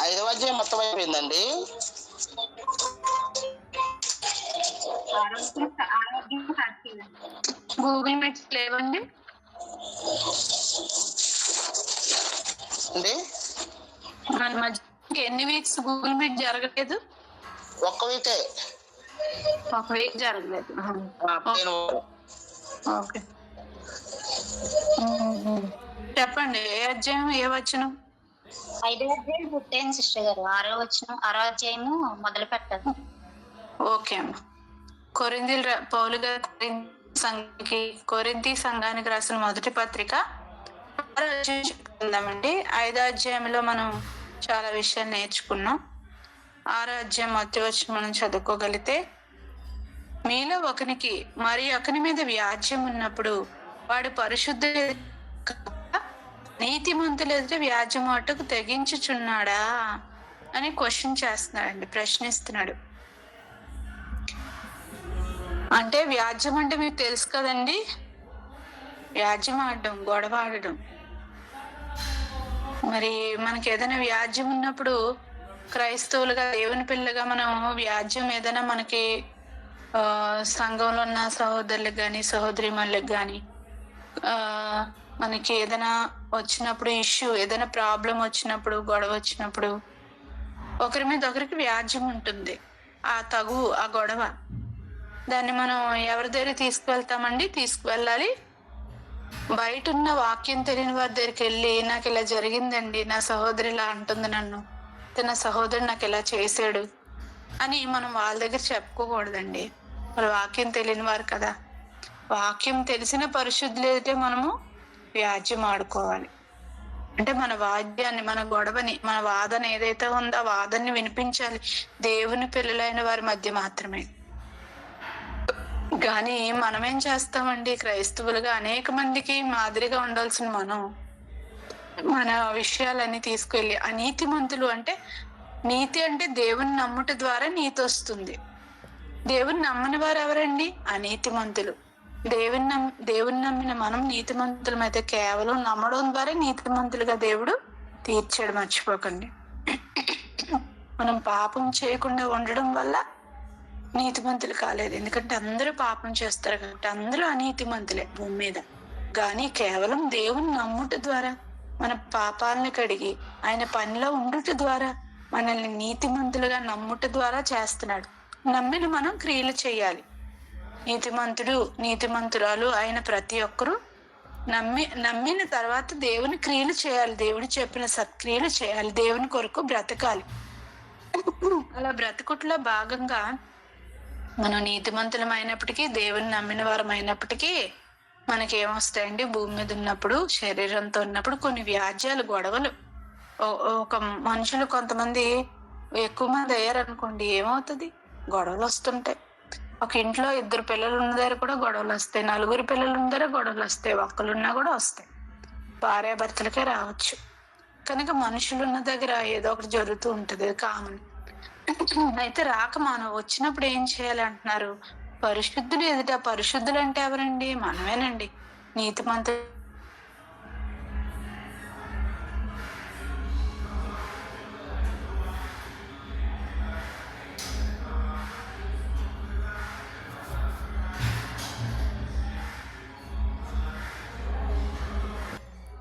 ఐదవ అధ్యాయం మొత్తం అయిపోయిందండి. గూగుల్ మీట్స్ లేవండి అండి. మన మధ్య ఎన్ని వీక్స్ గూగుల్ మీట్ జరగలేదు? ఒక్క వీకే. ఒక వీక్ జరగలేదు. ఓకే, చెప్పండి. ఏ అధ్యాయం, ఏ వచనం? 5వ అధ్యాయం పూర్తయింది సిస్టర్ గారు. 6వ వచనం 6వ అధ్యాయము మొదలు పెట్టాలి. ఓకే అమ్మ. పౌలు గారు కొరింథీ సంఘానికి రాసిన మొదటి పత్రిక 6వ అధ్యాయం చెప్పుకుందామండి. 5వ అధ్యాయంలో మనం చాలా విషయాలు నేర్చుకున్నాం. 6వ అధ్యాయం మొదటి వచనం మనం చదువుకోగలిగితే, మీలో ఒకనికి మరి ఒకని మీద వ్యాజ్యం ఉన్నప్పుడు వాడు పరిశుద్ధ నీతిమంతులు ఎదుట వ్యాజ్యం అటుకు తెగించుచున్నాడా అని క్వశ్చన్ చేస్తున్నాడండి, ప్రశ్నిస్తున్నాడు. అంటే వ్యాజ్యం అంటే మీకు తెలుసు కదండి, వ్యాజ్యం ఆడడం, గొడవ ఆడడం. మరి మనకి ఏదైనా వ్యాజ్యం ఉన్నప్పుడు క్రైస్తవులుగా, దేవుని పిల్లగా మనం వ్యాజ్యం ఏదైనా మనకి సంఘంలో ఉన్న సహోదరులకు కానీ సహోదరిమణులకు కానీ మనకి ఏదైనా వచ్చినప్పుడు, ఇష్యూ ఏదైనా ప్రాబ్లం వచ్చినప్పుడు, గొడవ వచ్చినప్పుడు ఒకరి మీద ఒకరికి వ్యాజ్యం ఉంటుంది. ఆ గొడవ దాన్ని మనం ఎవరి దగ్గర తీసుకువెళ్తామండి? తీసుకువెళ్ళాలి. బయట ఉన్న వాక్యం తెలియని వారి దగ్గరికి వెళ్ళి, నాకు ఇలా జరిగిందండి, నా సహోదరి ఇలా అంటుంది నన్ను, నా సహోదరుడు నాకు ఇలా చేశాడు అని మనం వాళ్ళ దగ్గర చెప్పుకోకూడదండి. మరి వాక్యం తెలియని వారు కదా. వాక్యం తెలిసిన పరిశుద్ధులు అయితే మనము వ్యాజ్యం ఆడుకోవాలి. అంటే మన వాద్యాన్ని, మన గొడవని, మన వాదన ఏదైతే ఉందో ఆ వాదనని వినిపించాలి దేవుని పిల్లలైన వారి మధ్య మాత్రమే. కానీ మనమేం చేస్తామండి, క్రైస్తవులుగా అనేక మందికి మాదిరిగా ఉండాల్సిన మనం మన విషయాలన్నీ తీసుకెళ్ళి అనీతిమంతులు. అంటే నీతి అంటే దేవుని నమ్ముట ద్వారా నీతి వస్తుంది. దేవుని నమ్మని వారు ఎవరండి? అనీతిమంతులు. దేవుని నమ్మిన మనం నీతిమంతులం అయితే కేవలం నమ్మడం ద్వారా నీతిమంతులుగా దేవుడు తీర్చాడు. మర్చిపోకండి. మనం పాపం చేయకుండా ఉండడం వల్ల నీతిమంతులు కాలేదు. ఎందుకంటే అందరూ పాపం చేస్తారు కాబట్టి అందరూ అనీతిమంతులే భూమి మీద. కానీ కేవలం దేవుని నమ్ముట ద్వారా, మన పాపాలను కడిగి ఆయన పనిలో ఉండుట ద్వారా, మనల్ని నీతిమంతులుగా నమ్ముట ద్వారా చేస్తున్నాడు. నమ్మిన మనం క్రియలు చేయాలి. నీతిమంతుడు, నీతిమంతురాలు అయిన ప్రతి ఒక్కరూ నమ్మిన తర్వాత దేవుని క్రియలు చేయాలి. దేవుడు చెప్పిన సత్క్రియలు చేయాలి. దేవుని కొరకు బ్రతకాలి. అలా బ్రతుకుట్లో భాగంగా మనం నీతిమంతులం అయినప్పటికీ, దేవుని నమ్మిన వారం అయినప్పటికీ మనకి ఏమొస్తాయండి? భూమి మీద ఉన్నప్పుడు, శరీరంతో ఉన్నప్పుడు కొన్ని వ్యాజ్యాలు, గొడవలు. ఒక మనుషులు కొంతమంది ఎక్కువ మంది అయ్యారనుకోండి, ఏమవుతుంది? గొడవలు వస్తుంటాయి. ఒక ఇంట్లో 2 పిల్లలు ఉన్న దగ్గర కూడా గొడవలు వస్తాయి. 4 పిల్లలు ఉన్న దగ్గర గొడవలు వస్తాయి. ఒక్కలున్నా కూడా వస్తాయి. భార్యాభర్తలకే రావచ్చు. కనుక మనుషులు ఉన్న దగ్గర ఏదో ఒకటి జరుగుతూ ఉంటుంది, కామన్. అయితే మనం వచ్చినప్పుడు ఏం చేయాలి అంటున్నారు? పరిశుద్ధులు ఎదుట. పరిశుద్ధులు అంటే ఎవరండి? మనమేనండి. నీతిమంతులు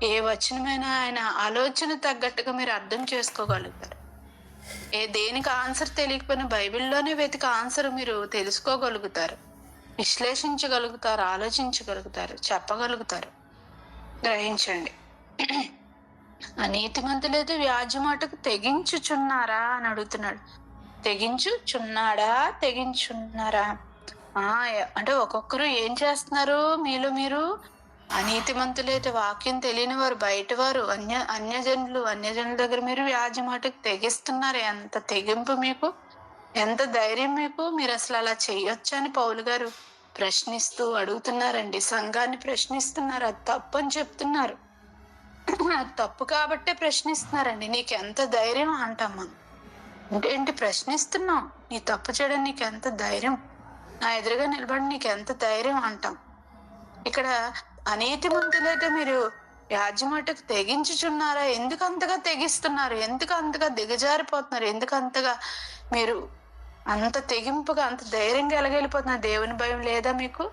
ఏ వచనమైనా ఆయన ఆలోచన తగ్గట్టుగా మీరు అర్థం చేసుకోగలుగుతారు. దేనికి ఆన్సర్ తెలియకపోయినా బైబిల్లోనే వెతికి ఆన్సర్ మీరు తెలుసుకోగలుగుతారు, విశ్లేషించగలుగుతారు, ఆలోచించగలుగుతారు, చెప్పగలుగుతారు. గ్రహించండి. అనీతిమంతులైతే వ్యాజ్యమాటకు తెగించుచున్నారా అని అడుగుతున్నాడు. తెగించుచున్నాడా? తెగించున్నారా? అంటే ఒక్కొక్కరు ఏం చేస్తున్నారు? మీలో మీరు అనీతిమంతులైతే, వాక్యం తెలియని వారు, బయట వారు, అన్యజనుల దగ్గర మీరు వ్యాజ్యమాటకు తెగిస్తున్నారు. ఎంత తెగింపు మీకు, ఎంత ధైర్యం మీకు! మీరు అసలు అలా చెయ్యొచ్చా అని పౌలు గారు ప్రశ్నిస్తూ అడుగుతున్నారండి. సంఘాన్ని ప్రశ్నిస్తున్నారు. అది తప్పు అని చెప్తున్నారు. అది తప్పు కాబట్టే ప్రశ్నిస్తున్నారండి. నీకు ఎంత ధైర్యం అంటాం మనం. ఏంటి ప్రశ్నిస్తున్నావు? నీ తప్పు చేయడం నీకు ఎంత ధైర్యం? నా ఎదురుగా నిలబడి నీకు ఎంత ధైర్యం అంటాం. ఇక్కడ అనీతిమంతులైతే మీరు వ్యాజ్యమటుకు తెగించుచున్నారా? ఎందుకు అంతగా తెగిస్తున్నారు? ఎందుకు అంతగా దిగజారిపోతున్నారు? ఎందుకు అంతగా మీరు అంత తెగింపుగా అంత ధైర్యంగా ఎలాగెళ్ళిపోతున్నారు? దేవుని భయం లేదా మీకు?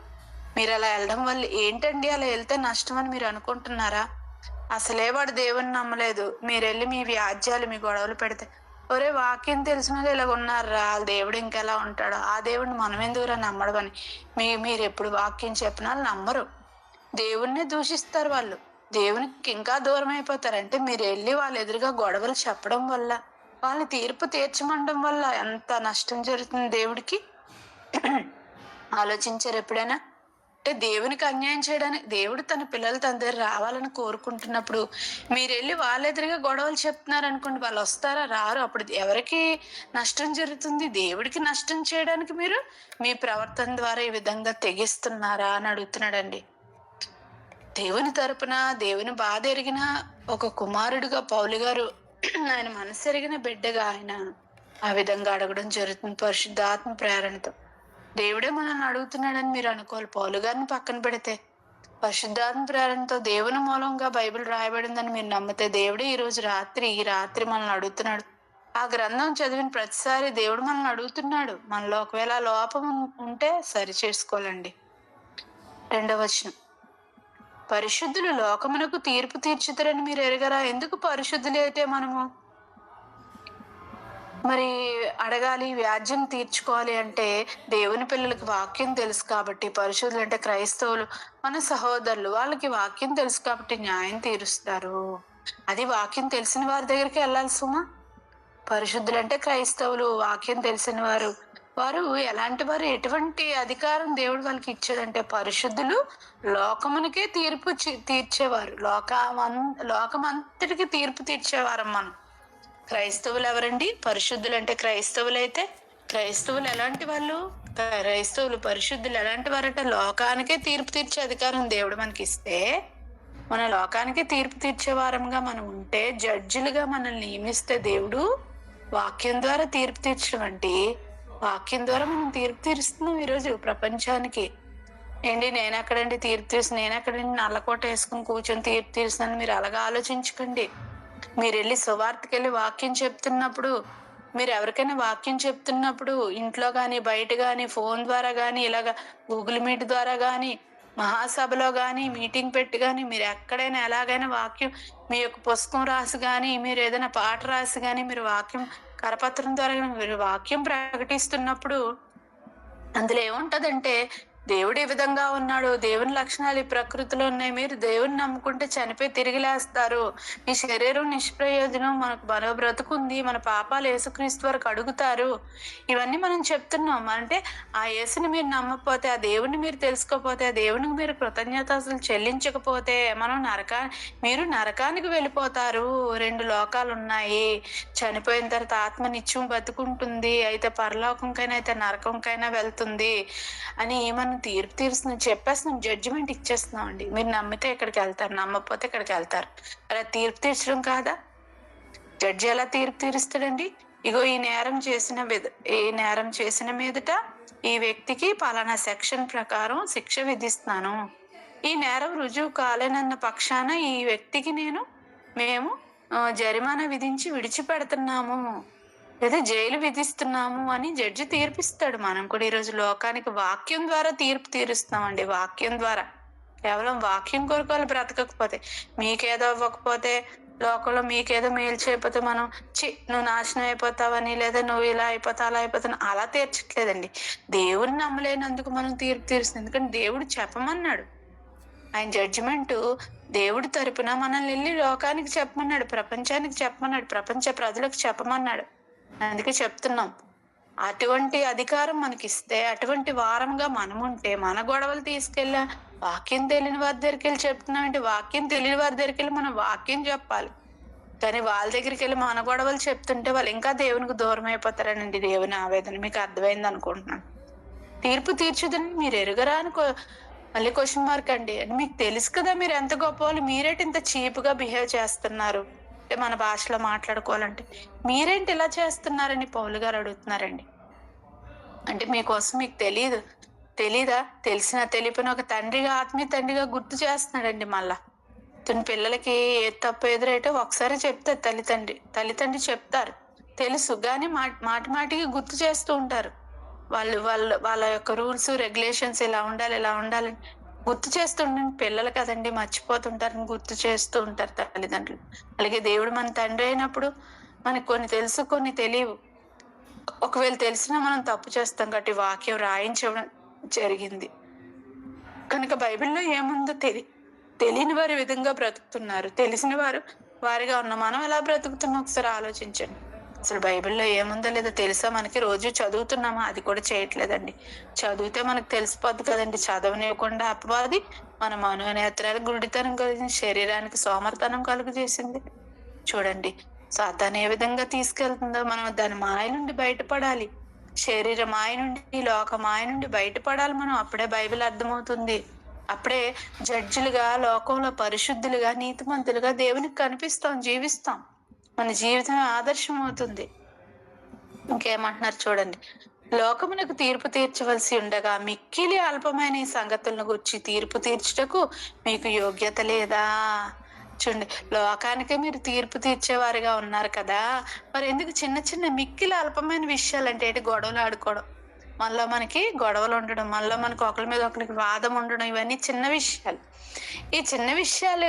మీరు అలా వెళ్ళడం వల్ల ఏంటండి? అలా వెళ్తే నష్టం అని మీరు అనుకుంటున్నారా? అసలే వాడు దేవుని నమ్మలేదు, మీరు వెళ్ళి మీ వ్యాజ్యాలు మీ గొడవలు పెడితే, ఒరే వాక్యం తెలిసిన వాళ్ళు ఇలాగ ఉన్నారా, ఆ దేవుడు ఇంకెలా ఉంటాడో, ఆ దేవుడిని మనం ఎందుకురా నమ్మడం అని మీరు ఎప్పుడు వాక్యం చెప్పినా నమ్మరు, దేవుణ్ణి దూషిస్తారు వాళ్ళు, దేవునికి ఇంకా దూరం అయిపోతారు. అంటే మీరు వెళ్ళి వాళ్ళ ఎదురుగా గొడవలు చెప్పడం వల్ల, వాళ్ళని తీర్పు తీర్చమండం వల్ల ఎంత నష్టం జరుగుతుంది దేవుడికి. ఆలోచించారు ఎప్పుడైనా? అంటే దేవునికి అన్యాయం చేయడానికి, దేవుడు తన పిల్లలు తన దగ్గర రావాలని కోరుకుంటున్నప్పుడు మీరు వెళ్ళి వాళ్ళ ఎదురుగా గొడవలు చెప్తున్నారు అనుకోండి, వాళ్ళు వస్తారా? రారు. అప్పుడు ఎవరికి నష్టం జరుగుతుంది? దేవుడికి నష్టం చేయడానికి మీరు మీ ప్రవర్తన ద్వారా ఈ విధంగా తెగిస్తున్నారా అని అడుగుతున్నాడండి. దేవుని తరపున దేవుని బాధ ఎరిగిన ఒక కుమారుడిగా పౌలు గారు ఆయన మనసు ఎరిగిన బిడ్డగా ఆయన ఆ విధంగా అడగడం జరుగుతుంది పరిశుద్ధాత్మ ప్రేరణతో. దేవుడే మనల్ని అడుగుతున్నాడని మీరు అనుకోవాలి. పౌలు గారిని పక్కన పెడితే పరిశుద్ధాత్మ ప్రేరణతో దేవుని మూలంగా బైబిల్ రాయబడిందని మీరు నమ్మితే దేవుడే ఈ రాత్రి మనల్ని అడుగుతున్నాడు. ఆ గ్రంథం చదివిన ప్రతిసారి దేవుడు మనల్ని అడుగుతున్నాడు. మనలో ఒకవేళ లోపం ఉంటే సరి చేసుకోవాలండి. 2వ వచనం, పరిశుద్ధులు లోకమునకు తీర్పు తీర్చుతారని మీరు ఎరగరా? ఎందుకు పరిశుద్ధులు అయితే మనము మరి అడగాలి, వ్యాజ్యం తీర్చుకోవాలి అంటే దేవుని పిల్లలకి వాక్యం తెలుసు కాబట్టి, పరిశుద్ధులు అంటే క్రైస్తవులు మన సహోదరులు, వాళ్ళకి వాక్యం తెలుసు కాబట్టి న్యాయం తీరుస్తారు. అది వాక్యం తెలిసిన వారి దగ్గరికి వెళ్ళాలి సుమా. పరిశుద్ధులు అంటే క్రైస్తవులు, వాక్యం తెలిసిన వారు, వారు ఎలాంటి వారు, ఎటువంటి అధికారం దేవుడు వాళ్ళకి ఇచ్చాడంటే పరిశుద్ధులు లోకమునికే తీర్పు తీర్చేవారు, లోకమంతటికి తీర్పు తీర్చేవారు. మనం క్రైస్తవులు ఎవరండి? పరిశుద్ధులు అంటే క్రైస్తవులైతే, క్రైస్తవులు ఎలాంటి వాళ్ళు? క్రైస్తవులు పరిశుద్ధులు ఎలాంటి వారంటే లోకానికే తీర్పు తీర్చే అధికారం దేవుడు మనకి ఇస్తే, మన లోకానికే తీర్పు తీర్చే వారంగా మనం ఉంటే, జడ్జిలుగా మనల్ని నియమిస్తే దేవుడు వాక్యం ద్వారా తీర్పు తీర్చడం అంటే, వాక్యం ద్వారా మనం తీర్పు తీరుస్తున్నాం ఈరోజు ప్రపంచానికి. ఏంటి నేనెక్కడండి తీర్పు తీర్చి, నేనెక్కడండి నల్లకోట వేసుకుని కూర్చొని తీర్పు తీరుస్తున్నాను? మీరు అలాగా ఆలోచించకండి. మీరు వెళ్ళి సువార్తకి వెళ్ళి వాక్యం చెప్తున్నప్పుడు, మీరు ఎవరికైనా వాక్యం చెప్తున్నప్పుడు ఇంట్లో కానీ బయట కానీ ఫోన్ ద్వారా కానీ ఇలాగ గూగుల్ మీట్ ద్వారా కానీ మహాసభలో కానీ మీటింగ్ పెట్టి కానీ మీరు ఎక్కడైనా ఎలాగైనా వాక్యం, మీ యొక్క పుస్తకం రాసి కానీ మీరు ఏదైనా పాట రాసి కానీ మీరు వాక్యం కరపత్రం ద్వారా మీరు వాక్యం ప్రకటిస్తున్నప్పుడు అందులో ఏముంటదంటే, దేవుడు ఈ విధంగా ఉన్నాడు, దేవుని లక్షణాలు ఈ ప్రకృతిలో ఉన్నాయి, మీరు దేవుని నమ్ముకుంటే చనిపోయి తిరిగి లేస్తారు, మీ శరీరం నిష్ప్రయోజనం, మనకు బ్రతుకుంది, మన పాపాలు యేసుక్రీస్తు వరకు అడుగుతారు, ఇవన్నీ మనం చెప్తున్నాం. అంటే ఆ యేసుని మీరు నమ్మకపోతే, ఆ దేవుని మీరు తెలుసుకోకపోతే, ఆ దేవునికి మీరు కృతజ్ఞతలు చెల్లించకపోతే మీరు నరకానికి వెళ్ళిపోతారు. 2 లోకాలు ఉన్నాయి, చనిపోయిన తర్వాత ఆత్మ నిత్యం బతుకుంటుంది, అయితే పరలోకంకైనా అయితే నరకంకైనా వెళ్తుంది అని మనం తీర్పు తీరుస్తున్నాం, చెప్పేస్తున్నాం, జడ్జిమెంట్ ఇచ్చేస్తున్నాం అండి. మీరు నమ్మితే ఇక్కడికి వెళ్తారు, నమ్మకపోతే ఇక్కడికి వెళ్తారు. అలా తీర్పు తీర్చడం కాదా? జడ్జి ఎలా తీర్పు తీరుస్తాడండి? ఇగో ఈ నేరం చేసిన మీదట ఈ వ్యక్తికి పలానా సెక్షన్ ప్రకారం శిక్ష విధిస్తున్నాను, ఈ నేరం రుజువు కాలేనన్న పక్షాన ఈ వ్యక్తికి మేము జరిమానా విధించి విడిచిపెడుతున్నాము, లేదా జైలు విధిస్తున్నాము అని జడ్జి తీర్పిస్తాడు. మనం కూడా ఈరోజు లోకానికి వాక్యం ద్వారా తీర్పు తీరుస్తామండి. వాక్యం ద్వారా, కేవలం వాక్యం కొరకు వాళ్ళు బ్రతకకపోతే, మీకేదో ఇవ్వకపోతే, లోకంలో మీకేదో మేలు చేయకపోతే మనం నువ్వు నాశనం అయిపోతావని, లేదా నువ్వు ఇలా అయిపోతావు అలా అయిపోతావు అలా తీర్చట్లేదండి. దేవుడిని నమ్మలేనందుకు మనం తీర్పు తీరుస్తాం. ఎందుకంటే దేవుడు చెప్పమన్నాడు, ఆయన జడ్జిమెంట్ దేవుడి తరపున మనల్ని వెళ్ళి లోకానికి చెప్పమన్నాడు, ప్రపంచానికి చెప్పమన్నాడు, ప్రపంచ ప్రజలకు చెప్పమన్నాడు. అందుకే చెప్తున్నాం, అటువంటి అధికారం మనకిస్తే, అటువంటి వారంగా మనం ఉంటే, మన గొడవలు తీసుకెళ్ళి వాక్యం తెలియని వారి దగ్గరికి వెళ్ళి చెప్తున్నామంటే, వాక్యం తెలియని వారి దగ్గరికి వెళ్ళి మనం వాక్యం చెప్పాలి. కానీ వాళ్ళ దగ్గరికి వెళ్ళి మన గొడవలు చెప్తుంటే వాళ్ళు ఇంకా దేవునికి దూరం అయిపోతారనండి. దేవుని ఆవేదన మీకు అర్థమైంది అనుకుంటున్నాను. తీర్పు తీర్చుదని మీరు ఎరుగరా అని మళ్ళీ క్వశ్చన్ మార్క్ అండి. మీకు తెలుసు కదా మీరు ఎంత గొప్ప వాళ్ళు, మీరేంటి ఇంత చీప్గా బిహేవ్ చేస్తున్నారు? అంటే మన భాషలో మాట్లాడుకోవాలంటే మీరేంటి ఇలా చేస్తున్నారని పౌలు గారు అడుగుతున్నారండి. అంటే మీకోసం మీకు తెలీదా? తెలిసిన తెలిపిన ఒక తండ్రిగా, ఆత్మీయ తండ్రిగా గుర్తు చేస్తున్నాడండి. మళ్ళా చెప్తున్న పిల్లలకి ఏ తప్పు ఎదురైతే ఒకసారి చెప్తారు తల్లిదండ్రి చెప్తారు, తెలుసు, కానీ మాటి మాటికి గుర్తు చేస్తూ ఉంటారు. వాళ్ళ యొక్క రూల్స్ రెగ్యులేషన్స్ ఇలా ఉండాలి గుర్తు చేస్తుండే పిల్లలు కదండి, మర్చిపోతుంటారని గుర్తు చేస్తూ ఉంటారు తల్లిదండ్రులు. అలాగే దేవుడు మన తండ్రి అయినప్పుడు మనకు కొన్ని తెలుసు, కొన్ని తెలియవు. ఒకవేళ తెలిసినా మనం తప్పు చేస్తాం కాబట్టి వాక్యం రాయించడం జరిగింది. కనుక బైబిల్లో ఏముందో తెలియని వారి విధంగా బ్రతుకుతున్నారు, తెలిసిన వారిగా ఉన్న మనం ఎలా బ్రతుకుతున్నాం ఒకసారి ఆలోచించండి. అసలు బైబిల్లో ఏముందో లేదో తెలుసా మనకి? రోజు చదువుతున్నామా? అది కూడా చేయట్లేదండి. చదివితే మనకు తెలిసిపోద్ది కదండి. చదవనివ్వకుండా అపవాది మన మనోనేత్రాలకు గుడితనం కలిగింది, శరీరానికి సోమర్తనం కలుగు చేసింది. చూడండి సాతాను ఏ విధంగా తీసుకెళ్తుందో. మనం దాని మాయ నుండి బయటపడాలి, శరీర మాయ నుండి, లోక మాయ నుండి బయటపడాలి మనం. అప్పుడే బైబిల్ అర్థమవుతుంది. అప్పుడే జడ్జిలుగా, లోకంలో పరిశుద్ధులుగా, నీతిమంతులుగా దేవునికి కనిపిస్తాం, జీవిస్తాం. మన జీవితం ఆదర్శం అవుతుంది. ఇంకేమంటున్నారు చూడండి, లోకమునకు తీర్పు తీర్చవలసి ఉండగా మిక్కిలి అల్పమైన ఈ సంగతులను గురించి తీర్పు తీర్చుటకు మీకు యోగ్యత లేదా? చూడండి, లోకానికే మీరు తీర్పు తీర్చేవారిగా ఉన్నారు కదా, మరి ఎందుకు చిన్న చిన్న మిక్కిలి అల్పమైన విషయాలు అంటే ఏంటి? గొడవలు ఆడుకోవడం, మళ్ళీ మనకి గొడవలు ఉండడం, మళ్ళీ మనకు ఒకరి మీద ఒకరికి వాదం ఉండడం, ఇవన్నీ చిన్న విషయాలు. ఈ చిన్న విషయాలు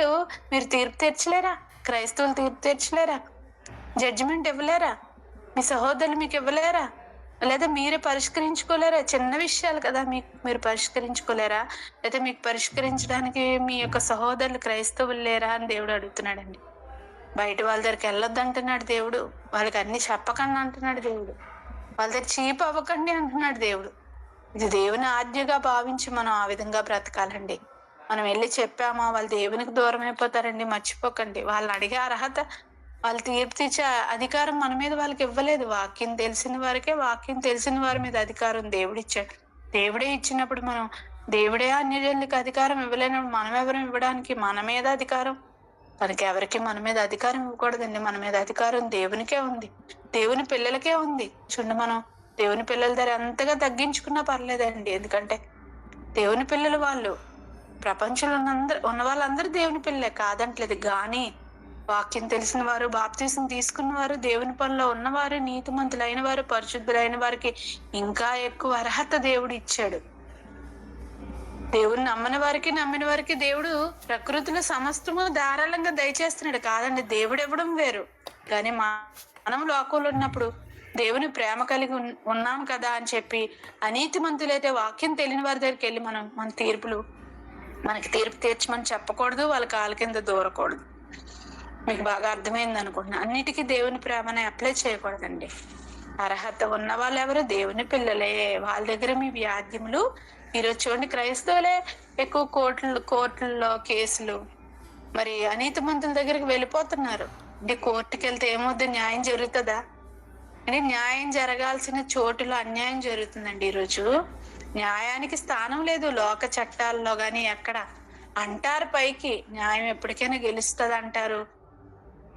మీరు తీర్పు తీర్చలేరా? క్రైస్తవులు తీర్పు తీర్చలేరా? జడ్జిమెంట్ ఇవ్వలేరా? మీ సహోదరులు మీకు ఇవ్వలేరా? లేదా మీరే పరిష్కరించుకోలేరా? చిన్న విషయాలు కదా, మీరు పరిష్కరించుకోలేరా? లేదా మీకు పరిష్కరించడానికి మీ యొక్క సహోదరులు క్రైస్తవులు లేరా అని దేవుడు అడుగుతున్నాడండి. బయట వాళ్ళ దగ్గరికి వెళ్ళొద్దు అంటున్నాడు దేవుడు, వాళ్ళకి అన్ని చెప్పకండి అంటున్నాడు దేవుడు, వాళ్ళ దగ్గర చీప్ అవ్వకండి అంటున్నాడు దేవుడు. ఇది దేవుని ఆజ్ఞగా భావించి మనం ఆ విధంగా బ్రతకాలండి. మనం వెళ్ళి చెప్పామా వాళ్ళు దేవునికి దూరం అయిపోతారండి, మర్చిపోకండి. వాళ్ళని అడిగే అర్హత, వాళ్ళు తీర్పు తీర్చే అధికారం మన మీద వాళ్ళకి ఇవ్వలేదు. వాక్యం తెలిసిన వారి మీద అధికారం దేవుడు ఇచ్చాడు. దేవుడే ఇచ్చినప్పుడు మనం, దేవుడే అన్యజనులకు అధికారం ఇవ్వలేనప్పుడు మనం ఎవరు ఇవ్వడానికి? మన మీద అధికారం మనకి ఎవరికి మన మీద అధికారం ఇవ్వకూడదండి. మన మీద అధికారం దేవునికే ఉంది, దేవుని పిల్లలకే ఉంది. చూడండి, మనం దేవుని పిల్లల దగ్గర ఎంతగా తగ్గించుకున్నా పర్లేదండి. ఎందుకంటే దేవుని పిల్లలు వాళ్ళు, ప్రపంచంలో ఉన్న వాళ్ళందరూ దేవుని పిల్లలే కాదంటలేదు. కానీ వాక్యం తెలిసిన వారు, బాప్తీసం తీసుకున్న వారు, దేవుని పనిలో ఉన్నవారు, నీతిమంతులైన వారు, పరిశుద్ధులైన వారికి ఇంకా ఎక్కువ అర్హత దేవుడు ఇచ్చాడు. దేవుని నమ్మిన వారికి దేవుడు ప్రకృతిలో సమస్తము ధారాళంగా దయచేస్తున్నాడు కాదండి. దేవుడు ఇవ్వడం వేరు, కానీ మనం లోకంలో ఉన్నప్పుడు దేవుని ప్రేమ కలిగి ఉన్నాం కదా అని చెప్పి అనీతిమంతులైతే వాక్యం తెలియని వారి దగ్గరికి వెళ్ళి మనకి తీర్పు తీర్చమని చెప్పకూడదు, వాళ్ళ కాళ్ళ కింద దూరకూడదు. మీకు బాగా అర్థమైంది అనుకుంటున్నా. అన్నిటికీ దేవుని ప్రేమని అప్లై చేయకూడదండి. అర్హత ఉన్న వాళ్ళు ఎవరు? దేవుని పిల్లలే. వాళ్ళ దగ్గర మీ వ్యాధ్యములు. ఈరోజు చూడండి, క్రైస్తవులే ఎక్కువ కోర్టుల్లో కేసులు, మరి అనీతిమంతుల దగ్గరికి వెళ్ళిపోతున్నారు. అంటే కోర్టుకి వెళ్తే ఏమవుద్ది? న్యాయం జరుగుతుందా? అంటే న్యాయం జరగాల్సిన చోటులో అన్యాయం జరుగుతుందండి. ఈరోజు న్యాయానికి స్థానం లేదు లోక చట్టాల్లో గాని ఎక్కడ. అంటారు పైకి న్యాయం ఎప్పటికైనా గెలుస్తుంది అంటారు,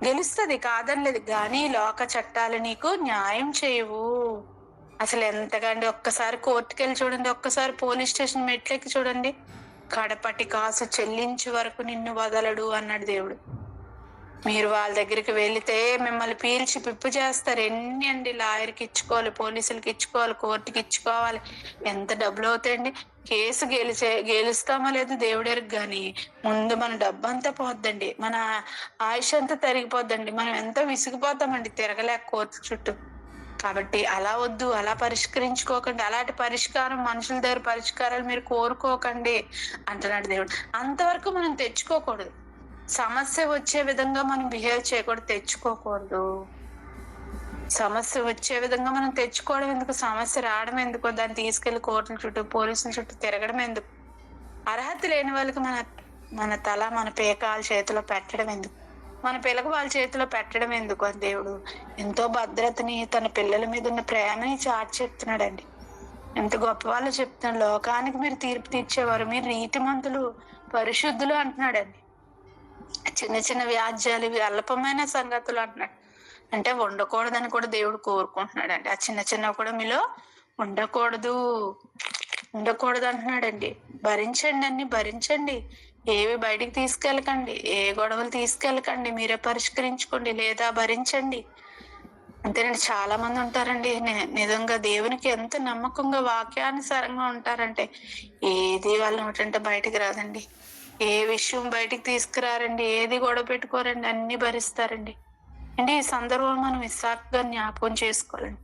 గెలుస్తుంది కాదనలేదు, కానీ లోక చట్టాలు నీకు న్యాయం చేయవు. అసలు ఎంతగాండి, ఒక్కసారి కోర్టుకి వెళ్ళి చూడండి, ఒక్కసారి పోలీస్ స్టేషన్ మెట్లెక్కి చూడండి, కడపటి కాసు చెల్లించే వరకు నిన్ను వదలడు అన్నాడు దేవుడు. మీరు వాళ్ళ దగ్గరికి వెళితే మిమ్మల్ని పీల్చి పిప్పు చేస్తారు. ఎన్ని అండి, లాయర్కి ఇచ్చుకోవాలి, పోలీసులకి ఇచ్చుకోవాలి, కోర్టుకి ఇచ్చుకోవాలి, ఎంత డబ్బులు అవుతాయండి. కేసు గెలుస్తామో లేదు దేవుడెరుగు, కానీ ముందు మన డబ్బు అంతా పోద్దండి, మన ఆయుష్ అంతా తరిగిపోద్దండి, మనం ఎంతో విసిగిపోతామండి తిరగలేక కోర్టు చుట్టూ. కాబట్టి అలా వద్దు, అలా పరిష్కరించుకోకండి, అలాంటి పరిష్కారం మనుషుల దగ్గర పరిష్కారాలు మీరు కోరుకోకండి అంటున్నాడు దేవుడు. అంతవరకు మనం తెచ్చుకోకూడదు, సమస్య వచ్చే విధంగా మనం బిహేవ్ చేయకూడదు, తెచ్చుకోకూడదు. సమస్య వచ్చే విధంగా మనం తెచ్చుకోవడం ఎందుకు? సమస్య రావడం ఎందుకు? దాన్ని తీసుకెళ్లి కోర్టుల చుట్టూ, పోలీసుల చుట్టూ తిరగడం ఎందుకు? అర్హత లేని వాళ్ళకి మన తల, మన పేక వాళ్ళ చేతిలో పెట్టడం ఎందుకు? మన పిల్లకి వాళ్ళ చేతిలో పెట్టడం ఎందుకు అని దేవుడు ఎంతో భద్రతని, తన పిల్లల మీద ఉన్న ప్రేమని చాటి చెప్తున్నాడండి. ఎంత గొప్ప వాళ్ళు చెప్తున్నాడు. లోకానికి మీరు తీర్పు తీర్చేవారు, మీరు నీతిమంతులు, పరిశుద్ధులు అంటున్నాడండి. చిన్న చిన్న వ్యాజ్యాలు, ఇవి అల్పమైన సంగతులు అంటున్నాడు. అంటే ఉండకూడదని కూడా దేవుడు కోరుకుంటున్నాడు అండి. ఆ చిన్న చిన్నవి కూడా మీలో ఉండకూడదు. ఉండకూడదు అంటున్నాడండి. భరించండి, అన్ని భరించండి, ఏవి బయటికి తీసుకెళ్ళకండి, ఏ గొడవలు తీసుకెళ్ళకండి, మీరే పరిష్కరించుకోండి లేదా భరించండి. అంతేనండి. చాలా మంది ఉంటారండి నిజంగా దేవునికి ఎంత నమ్మకంగా వాక్యానుసారంగా ఉంటారంటే ఏది వాళ్ళ నోటంటే బయటికి రాదండి. ఏ విషయం బయటికి తీసుకురారండి, ఏది గొడవ పెట్టుకోరండి, అన్ని భరిస్తారండి. అంటే ఈ సందర్భం మనం ఇస్సాకు గారు జ్ఞాపకం చేసుకోవాలండి.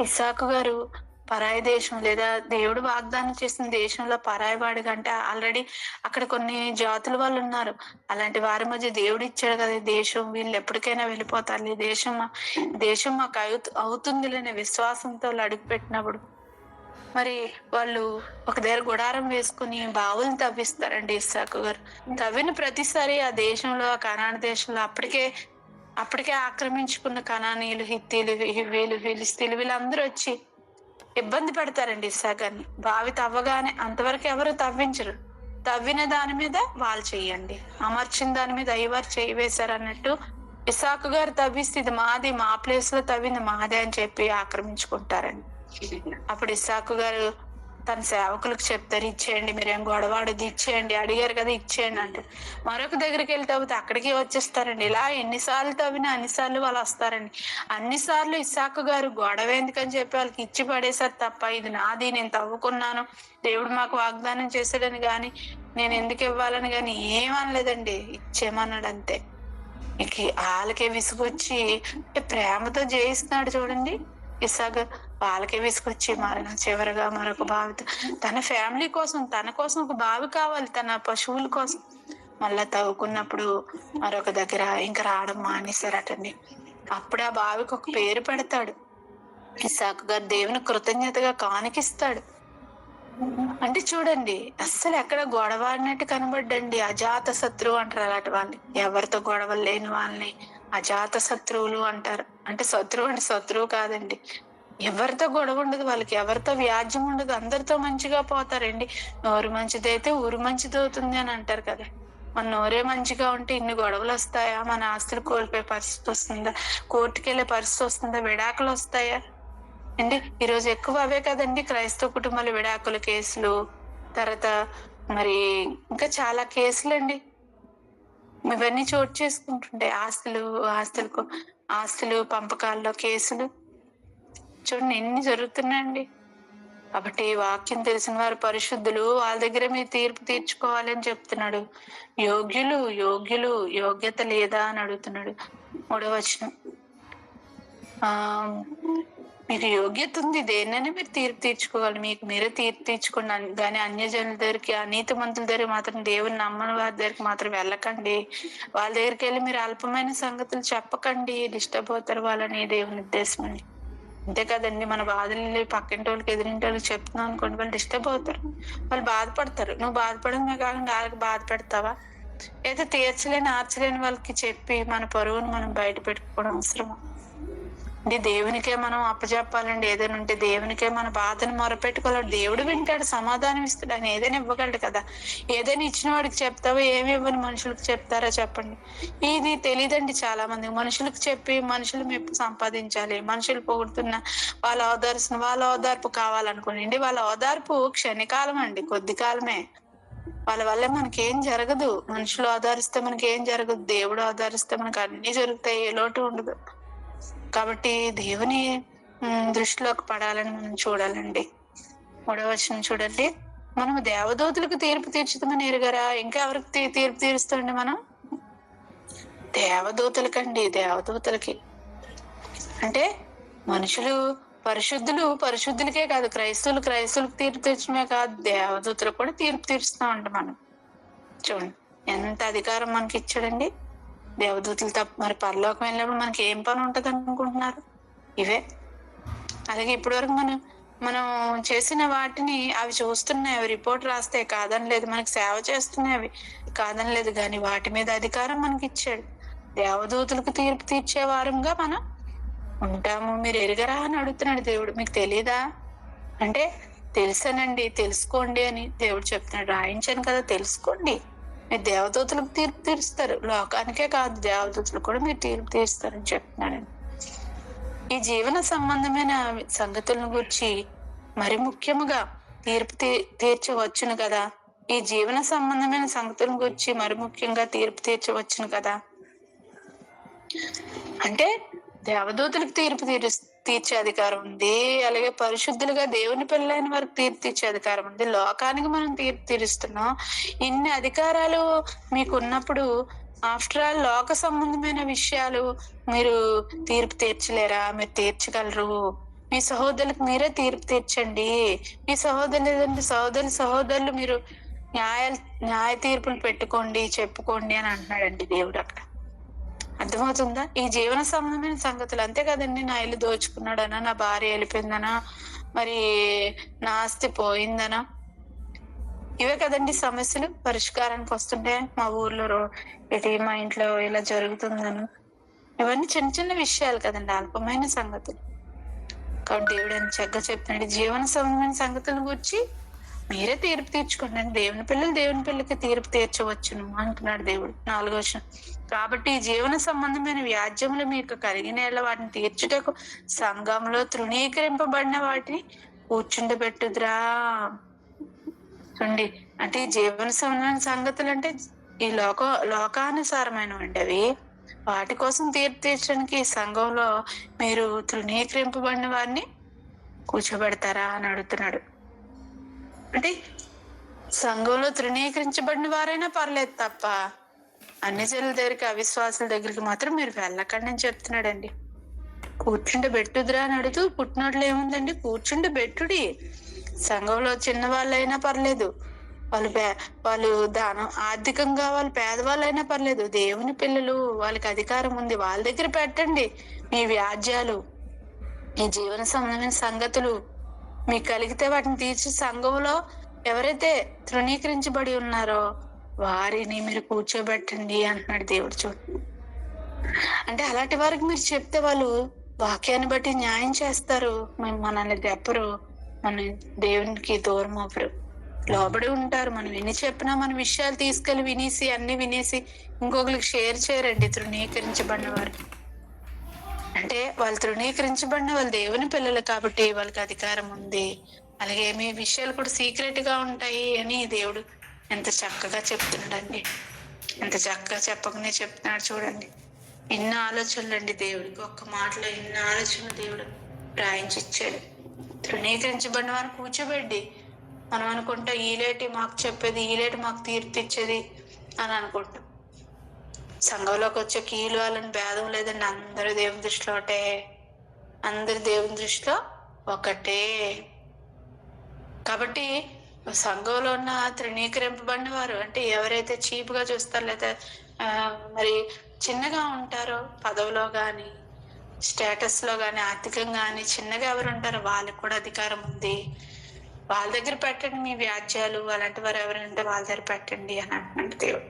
ఇస్సాకు గారు పరాయి దేశం లేదా దేవుడు వాగ్దానం చేసిన దేశంలో పరాయి వాడిగా, అంటే ఆల్రెడీ అక్కడ కొన్ని జాతుల వాళ్ళు ఉన్నారు. అలాంటి వారి మధ్య దేవుడు ఇచ్చాడు కదా ఈ దేశం, వీళ్ళు ఎప్పటికైనా వెళ్ళిపోతారు, ఈ దేశం మాకు అవుతుంది అనే విశ్వాసంతో వాళ్ళు అడుగు పెట్టినప్పుడు మరి వాళ్ళు ఒక దగ్గర గుడారం వేసుకుని బావులు తవ్విస్తారండి. ఇస్సాకు గారు తవ్విన ప్రతిసారి ఆ దేశంలో, ఆ కనాను దేశంలో అప్పటికే ఆక్రమించుకున్న కనానీయులు, హిత్తీలు, హివ్వీలు, ఫిలిస్తీన్లు వీళ్ళందరూ వచ్చి ఇబ్బంది పెడతారండి ఇస్సాకుని. బావి తవ్వగానే అంతవరకు ఎవరు తవ్వించరు, తవ్విన దాని మీద వాళ్ళు చెయ్యండి, అమర్చిన దాని మీద అయ్యవారు చెయ్యి వేశారు అన్నట్టు ఇస్సాకు గారు తవ్విస్తే ఇది మాది, మా ప్లేస్ లో తవ్వింది మాదే అని చెప్పి ఆక్రమించుకుంటారండి. అప్పుడు ఇస్సాకు గారు తన సేవకులకు చెప్తారు, ఇచ్చేయండి, మీరేం గొడవాడది, ఇచ్చేయండి, అడిగారు కదా ఇచ్చేయండి అంటే మరొక దగ్గరికి వెళ్ళి తవ్వితే అక్కడికి వచ్చేస్తారండి. ఇలా ఎన్నిసార్లు తవ్వినా అన్నిసార్లు వాళ్ళు వస్తారండి. అన్నిసార్లు ఇస్సాకు గారు గొడవ ఎందుకని చెప్పి వాళ్ళకి ఇచ్చి పడేసారు తప్ప ఇది నాది, నేను తవ్వుకున్నాను, దేవుడు మాకు వాగ్దానం చేశాడని గాని, నేను ఎందుకు ఇవ్వాలని గాని ఏమనలేదండి, ఇచ్చేమన్నాడు అంతే. ఇక వాళ్ళకే విసుగొచ్చి ప్రేమతో జయిస్తున్నాడు చూడండి ఇస్సాకు. వాళ్ళకే విసుకొచ్చి చివరిగా మరొక బావితో తన ఫ్యామిలీ కోసం, తన కోసం ఒక బావి కావాలి, తన పశువుల కోసం మళ్ళా తవ్వుకున్నప్పుడు మరొక దగ్గర ఇంకా రావడం మానేశారటండి. అప్పుడు ఆ బావికి ఒక పేరు పెడతాడు. ఇస్సాకు గారు దేవుని కృతజ్ఞతగా కానికిస్తాడు. అంటే చూడండి, అస్సలు ఎక్కడ గొడవ అన్నట్టు కనబడ్డండి. అజాత శత్రువు అంటారు అలాంటి వాళ్ళని, ఎవరితో గొడవలు లేని వాళ్ళని అజాత శత్రువులు అంటారు. అంటే శత్రువు కాదండి, ఎవరితో గొడవ ఉండదు వాళ్ళకి, ఎవరితో వ్యాజ్యం ఉండదు, అందరితో మంచిగా పోతారండి. నోరు మంచిదైతే ఊరు మంచిది అవుతుంది అని అంటారు కదా. మన నోరే మంచిగా ఉంటే ఇన్ని గొడవలు వస్తాయా? మన ఆస్తులు కోల్పోయే పరిస్థితి వస్తుందా? కోర్టుకు వెళ్ళే పరిస్థితి వస్తుందా? విడాకులు వస్తాయా అండి? ఈరోజు ఎక్కువ అవే కదండి క్రైస్తవ కుటుంబాల విడాకుల కేసులు, తర్వాత మరి ఇంకా చాలా కేసులు అండి ఇవన్నీ చోటు చేసుకుంటుంటాయి. ఆస్తులు పంపకాల్లో కేసులు చూడండి ఎన్ని జరుగుతున్నాయండి. కాబట్టి వాక్యం తెలిసిన వారు పరిశుద్ధులు, వాళ్ళ దగ్గర మీరు తీర్పు తీర్చుకోవాలి అని చెప్తున్నాడు. యోగ్యత లేదా అని అడుగుతున్నాడు. 3వ వచనం, మీకు యోగ్యత ఉంది, దేన్నైనా మీరు తీర్పు తీర్చుకోవాలి, మీకు మీరే తీర్పు తీర్చుకోండి. కానీ అన్యజనుల దగ్గరికి, అనీతి మంతుల దగ్గర మాత్రం, దేవుని నమ్మని వారి దగ్గరికి మాత్రం వెళ్ళకండి. వాళ్ళ దగ్గరికి వెళ్ళి మీరు అల్పమైన సంగతులు చెప్పకండి, డిస్టర్బ్ అవుతారు వాళ్ళని దేవుని ఉద్దేశం అండి. అంతే కదండి, మన బాధలు పక్కింటి వాళ్ళకి, ఎదిరింటి వాళ్ళకి చెప్తున్నాం అనుకోండి, వాళ్ళు డిస్టర్బ్ అవుతారు, వాళ్ళు బాధపడతారు. నువ్వు బాధపడమే కాకుండా వాళ్ళకి బాధ పెడతావా? అయితే ఆర్చలేని వాళ్ళకి చెప్పి మన పరువును మనం బయట పెట్టుకోవడం అవసరమా? అంటే దేవునికే మనం అప్పచెప్పాలండి. ఏదైనా ఉంటే దేవునికే మన బాధను మొరపెట్టుకోవాలి. దేవుడు వింటాడు, సమాధానం ఇస్తాడు, ఆయన ఏదైనా ఇవ్వగలడు కదా. ఏదైనా ఇచ్చిన వాడికి చెప్తావా? ఏమి ఇవ్వని మనుషులకు చెప్తారా చెప్పండి? ఇది తెలియదండి చాలా మంది. మనుషులకు చెప్పి మనుషులు మెప్పు సంపాదించాలి, మనుషులు పొగుడుతున్న వాళ్ళ ఓదార్పు కావాలనుకోండి. వాళ్ళ ఓదార్పు క్షణికాలం అండి, కొద్ది కాలమే. వాళ్ళ వల్ల మనకేం జరగదు. మనుషులు ఆధారిస్తే మనకి ఏం జరగదు, దేవుడు ఆధారిస్తే మనకు అన్ని జరుగుతాయి, ఏ లోటు ఉండదు. కాబట్టి దేవుని దృష్టిలోకి పడాలని మనం చూడాలండి. 3వ వచనం చూడండి, మనం దేవదూతలకు తీర్పు తీర్చుతామని ఎరుగరా? ఇంకా ఎవరికి తీర్పు తీరుస్తాండి మనం? దేవదూతలకి. అంటే మనుషులు పరిశుద్ధులకే కాదు, క్రైస్తవులకు తీర్పు తీర్చడమే కాదు, దేవదూతలకు కూడా తీర్పు తీరుస్తామంట మనం. చూడండి ఎంత అధికారం మనకి ఇచ్చాడండి దేవదూతలు. తప్ప మరి పరలోకం వెళ్ళినప్పుడు మనకి ఏం పని ఉంటది అనుకుంటున్నారు? ఇవే. అలాగే ఇప్పటి వరకు మనం చేసిన వాటిని అవి చూస్తున్నాయి, అవి రిపోర్ట్ రాస్తే కాదనలేదు, మనకి సేవ చేస్తున్నాయి అవి కాదనలేదు, కానీ వాటి మీద అధికారం మనకి ఇచ్చాడు. దేవదూతలకు తీర్పు తీర్చే వారంగా మనం ఉంటాము. మీరు ఎరుగరా అని అడుగుతున్నాడు దేవుడు. మీకు తెలీదా అంటే, తెలుసానండి, తెలుసుకోండి అని దేవుడు చెప్తున్నాడు. రాయించాను కదా, తెలుసుకోండి. మీరు దేవదూతలకు తీర్పు తీరుస్తారు, లోకానికే కాదు దేవదూతలు కూడా మీరు తీర్పు తీరుస్తారని చెప్తున్నాడు. ఈ జీవన సంబంధమైన సంగతులను గురించి మరి ముఖ్యముగా తీర్పు తీర్చవచ్చును కదా. ఈ జీవన సంబంధమైన సంగతుల గురించి మరి ముఖ్యంగా తీర్పు తీర్చవచ్చును కదా. అంటే దేవదూతలకు తీర్చే అధికారం ఉంది, అలాగే పరిశుద్ధులుగా దేవుని పిల్లలైన వారికి తీర్పు తీర్చే అధికారం ఉంది. లోకానికి మనం తీర్పు తీరుస్తున్నాం. ఇన్ని అధికారాలు మీకు ఉన్నప్పుడు ఆఫ్టర్ ఆల్ లోక సంబంధమైన విషయాలు మీరు తీర్పు తీర్చలేరా? మీరు తీర్చగలరు. మీ సహోదరులకు మీరే తీర్పు తీర్చండి. మీ సహోదరులు మీరు న్యాయ తీర్పులు పెట్టుకోండి, చెప్పుకోండి అని అంటున్నాడండి దేవుడు అక్కడ. అర్థమవుతుందా? ఈ జీవన సంబంధమైన సంగతులు అంతే కదండి. నా ఇల్లు దోచుకున్నాడనా, నా భార్య వెళ్ళిపోయిందనా, మరి నా ఆస్తి పోయిందనా, ఇవే కదండి సమస్యలు పరిష్కారానికి వస్తుంటే. మా ఊర్లో మా ఇంట్లో ఇలా జరుగుతుందను, ఇవన్నీ చిన్న చిన్న విషయాలు కదండి, అల్పమైన సంగతులు. కాబట్టి దేవుడు అని చక్కగా చెప్తున్నాడు, జీవన సంబంధమైన సంగతుల గురించి మీరే తీర్పు తీర్చుకోండి. దేవుని పిల్లలకి తీర్పు తీర్చవచ్చును అంటున్నాడు దేవుడు. 4వ వచనం. కాబట్టి జీవన సంబంధమైన వ్యాజ్యములు మీకు కలిగిన వాటిని తీర్చుటకు సంఘంలో తృణీకరింపబడిన వాటిని కూర్చుండబెట్టుదురా. చూడండి, అంటే ఈ జీవన సంబంధమైన సంగతులు అంటే ఈ లోకానుసారమైనవండి అవి. వాటి కోసం తీర్పు తీర్చడానికి సంఘంలో మీరు తృణీకరింపబడిన వారిని కూర్చోబెడతారా అని అడుగుతున్నాడు. అంటే సంఘంలో తృణీకరించబడిన వారైనా పర్లేదు తప్ప అన్ని జనుల దగ్గరికి, అవిశ్వాసుల దగ్గరికి మాత్రం మీరు వెళ్ళకండి అని చెప్తున్నాడండి. కూర్చుంటే బెట్టుదురా అని అడుగుతూ పుట్టినట్లు ఏముందండి, కూర్చుంటే బెట్టుడి. సంఘంలో చిన్న వాళ్ళైనా పర్లేదు, వాళ్ళు దానం ఆర్థికంగా వాళ్ళు పేదవాళ్ళైనా పర్లేదు, దేవుని పిల్లలు, వాళ్ళకి అధికారం ఉంది, వాళ్ళ దగ్గర పెట్టండి మీ వ్యాజ్యాలు. ఈ జీవన సంబంధమైన సంగతులు మీకు కలిగితే వాటిని తీర్చి సంఘంలో ఎవరైతే తృణీకరించబడి ఉన్నారో వారిని మీరు కూర్చోబెట్టండి అంటున్నాడు దేవుడు. చూడండి, అంటే అలాంటి వారికి మీరు చెప్తే వాళ్ళు వాక్యాన్ని బట్టి న్యాయం చేస్తారు, మనల్ని దెప్పరు, మన దేవునికి దూరం అవ్వరు, లోబడి ఉంటారు. మనం ఎన్ని చెప్పినా మన విషయాలు తీసుకెళ్ళి అన్ని వినేసి ఇంకొకరికి షేర్ చేయరండి తృణీకరించబడిన వారు. అంటే వాళ్ళు తృణీకరించబడిన వాళ్ళు దేవుని పిల్లలు కాబట్టి వాళ్ళకి అధికారం ఉంది. అలాగే మీ విషయాలు కూడా సీక్రెట్ గా ఉంటాయి అని దేవుడు ఎంత చక్కగా చెప్తున్నాడండి. ఎంత చక్కగా చెప్పకనే చెప్తున్నాడు. చూడండి, ఇన్ని ఆలోచనలు అండి దేవుడికి. ఒక్క మాటలో ఇన్ని ఆలోచనలు దేవుడు రాయించి ఇచ్చాడు. తృణీకరించబడిన వారిని కూర్చోబెట్టి మనం అనుకుంటాం ఈలేటి మాకు చెప్పేది, ఈలేటి మాకు తీర్పు ఇచ్చేది అని అనుకుంటాం. సంఘంలోకి వచ్చే కీలు వాళ్ళని భేదం లేదండి. అందరూ దేవుని దృష్టిలో ఒకటే, అందరు దేవుని దృష్టిలో ఒకటే. కాబట్టి సంఘంలో ఉన్న తృణీకరింపబడిన వారు అంటే ఎవరైతే చీప్గా చూస్తారో లేదా మరి చిన్నగా ఉంటారో, పదవిలో కానీ స్టేటస్ లో కానీ ఆర్థికంగా కానీ చిన్నగా ఎవరు ఉంటారో వాళ్ళకి కూడా అధికారం ఉంది. వాళ్ళ దగ్గర పెట్టండి మీ వ్యాజ్యాలు. అలాంటి వారు ఎవరంటే వాళ్ళ దగ్గర పెట్టండి అని అంటున్నాడు దేవుడు.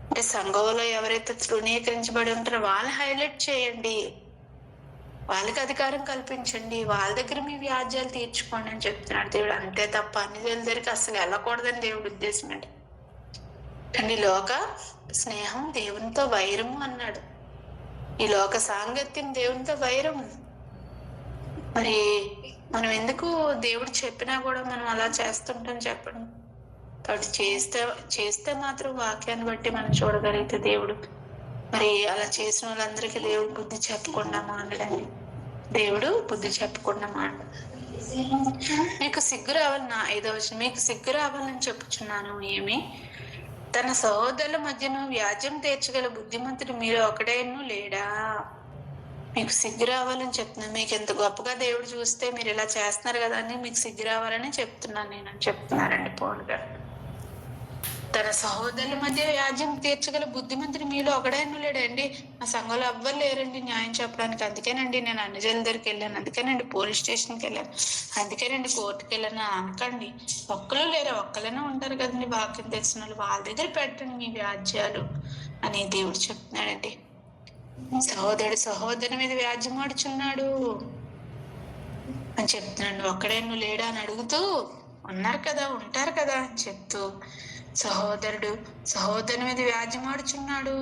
అంటే సంఘంలో ఎవరైతే తృణీకరించబడి ఉంటారో వాళ్ళు హైలైట్ చేయండి, వాళ్ళకి అధికారం కల్పించండి, వాళ్ళ దగ్గర మీ వ్యాజ్యాలు తీర్చుకోండి అని చెప్తున్నాడు దేవుడు. అంతే తప్ప అన్ని దేవుల దగ్గరికి అసలు వెళ్ళకూడదని దేవుడు ఉద్దేశం అండి. అండ్ ఈ లోక స్నేహం దేవునితో వైరము అన్నాడు. ఈ లోక సాంగత్యం దేవునితో వైరము. మరి మనం ఎందుకు దేవుడు చెప్పినా కూడా మనం అలా చేస్తుంటాం చెప్పండి. కాబట్టి చేస్తే మాత్రం వాక్యాన్ని బట్టి మనం చూడగలిగితే దేవుడు మరి అలా చేసిన వాళ్ళందరికీ దేవుడు బుద్ధి చెప్పకుండా మానడండి. దేవుడు బుద్ధి చెప్పకుండా మానడు. మీకు సిగ్గు రావాలని 5వ వచనం, మీకు సిగ్గు రావాలని చెప్పుచున్నాను. ఏమి తన సహోదరుల మధ్యను వ్యాజ్యం తీర్చగల బుద్ధిమంతుడు మీరు ఒకడేను లేడా? మీకు సిగ్గు రావాలని చెప్తున్నాను. మీకు ఎంత గొప్పగా దేవుడు చూస్తే మీరు ఇలా చేస్తున్నారు కదా అని మీకు సిగ్గు రావాలని చెప్తున్నాను నేను అని చెప్తున్నారండి పౌలు గారు. తన సహోదరుల మధ్య వ్యాజ్యం తీర్చగల బుద్ధిమంతుడు మీలో ఒకడైనా లేడండి. ఆ సంఘంలో ఎవ్వరు లేరండి న్యాయం చెప్పడానికి. అందుకేనండి నేను అన్ని జైలు దగ్గరికి వెళ్ళాను, అందుకేనండి పోలీస్ స్టేషన్కి వెళ్ళాను, అందుకేనండి కోర్టుకి వెళ్ళాను అనకండి. ఒక్కరు లేరు, ఒక్కరైనా ఉంటారు కదండి వాక్యం తెలిసిన వాళ్ళు. వాళ్ళ దగ్గర పెట్టండి మీ వ్యాజ్యాలు అని దేవుడు చెప్తున్నాడండి. సహోదరుని మీద వ్యాజ్యం ఆడుచున్నాడు అని చెప్తున్నాడు. ఒక్కడైనా లేడా అని అడుగుతూ ఉంటారు కదా అని చెప్తూ సహోదరుని మీద వ్యాజ్యమాడుచున్నాడు.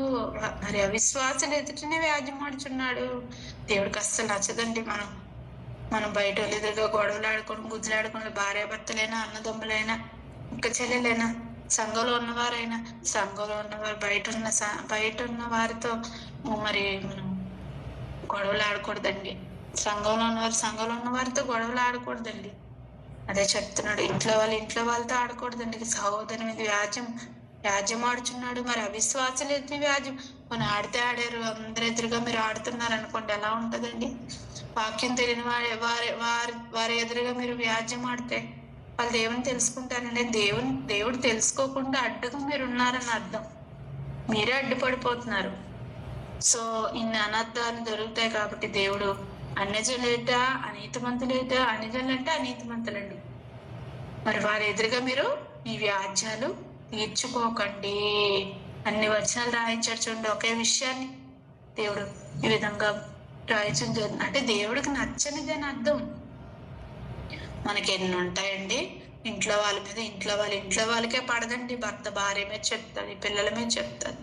మరి అవిశ్వాసులు ఎదుటనే వ్యాజ్యమాడుచున్నాడు. దేవుడికి అస్సలు నచ్చదండి మనం మనం బయట వాళ్ళ ఎదురుగా గొడవలు ఆడుకోవడం, గుజ్జులాడుకోవడం, భార్యాభర్తలైనా, అన్నదమ్ములైనా, ఇంకా చెల్లెలైనా, సంఘంలో ఉన్నవారైనా, సంఘంలో ఉన్నవారు బయట ఉన్న వారితో మరి మనం గొడవలు ఆడకూడదండి. సంఘంలో ఉన్న వారితో గొడవలు ఆడకూడదండి. అదే చెప్తున్నాడు. ఇంట్లో వాళ్ళతో ఆడకూడదండి. సహోదరు మీద వ్యాజ్యం ఆడుచున్నాడు. మరి అవిశ్వాసులు ఎదుటి వ్యాజ్యం మనం ఆడితే ఆడారు, అందరి ఎదురుగా మీరు ఆడుతున్నారు అనుకోండి, ఎలా ఉంటదండి? వాక్యం తెలియని వారి ఎదురుగా మీరు వ్యాజ్యం ఆడితే వాళ్ళు దేవుని తెలుసుకుంటారండి. దేవుడు తెలుసుకోకుండా అడ్డుగా మీరు ఉన్నారని అర్థం. మీరే అడ్డుపడిపోతున్నారు. సో ఇన్ని అనర్థాలు దొరుకుతాయి కాబట్టి దేవుడు అన్యజనులేట అనీతిమంతులేట, అన్యజనులంటే అనీతిమంతులండి. మరి వారి ఎదురుగా మీరు ఈ వ్యాజ్యాలు తీర్చుకోకండి. అన్ని వచనాలు రాయించాడు చూడండి. ఒకే విషయాన్ని దేవుడు ఈ విధంగా రాయించడం జరిగింది. అంటే దేవుడికి నచ్చనిది అని అర్థం. మనకి ఎన్ని ఉంటాయండి ఇంట్లో వాళ్ళకే పడదండి. భర్త భార్య మీద చెప్తాది, పిల్లల మీద చెప్తాది.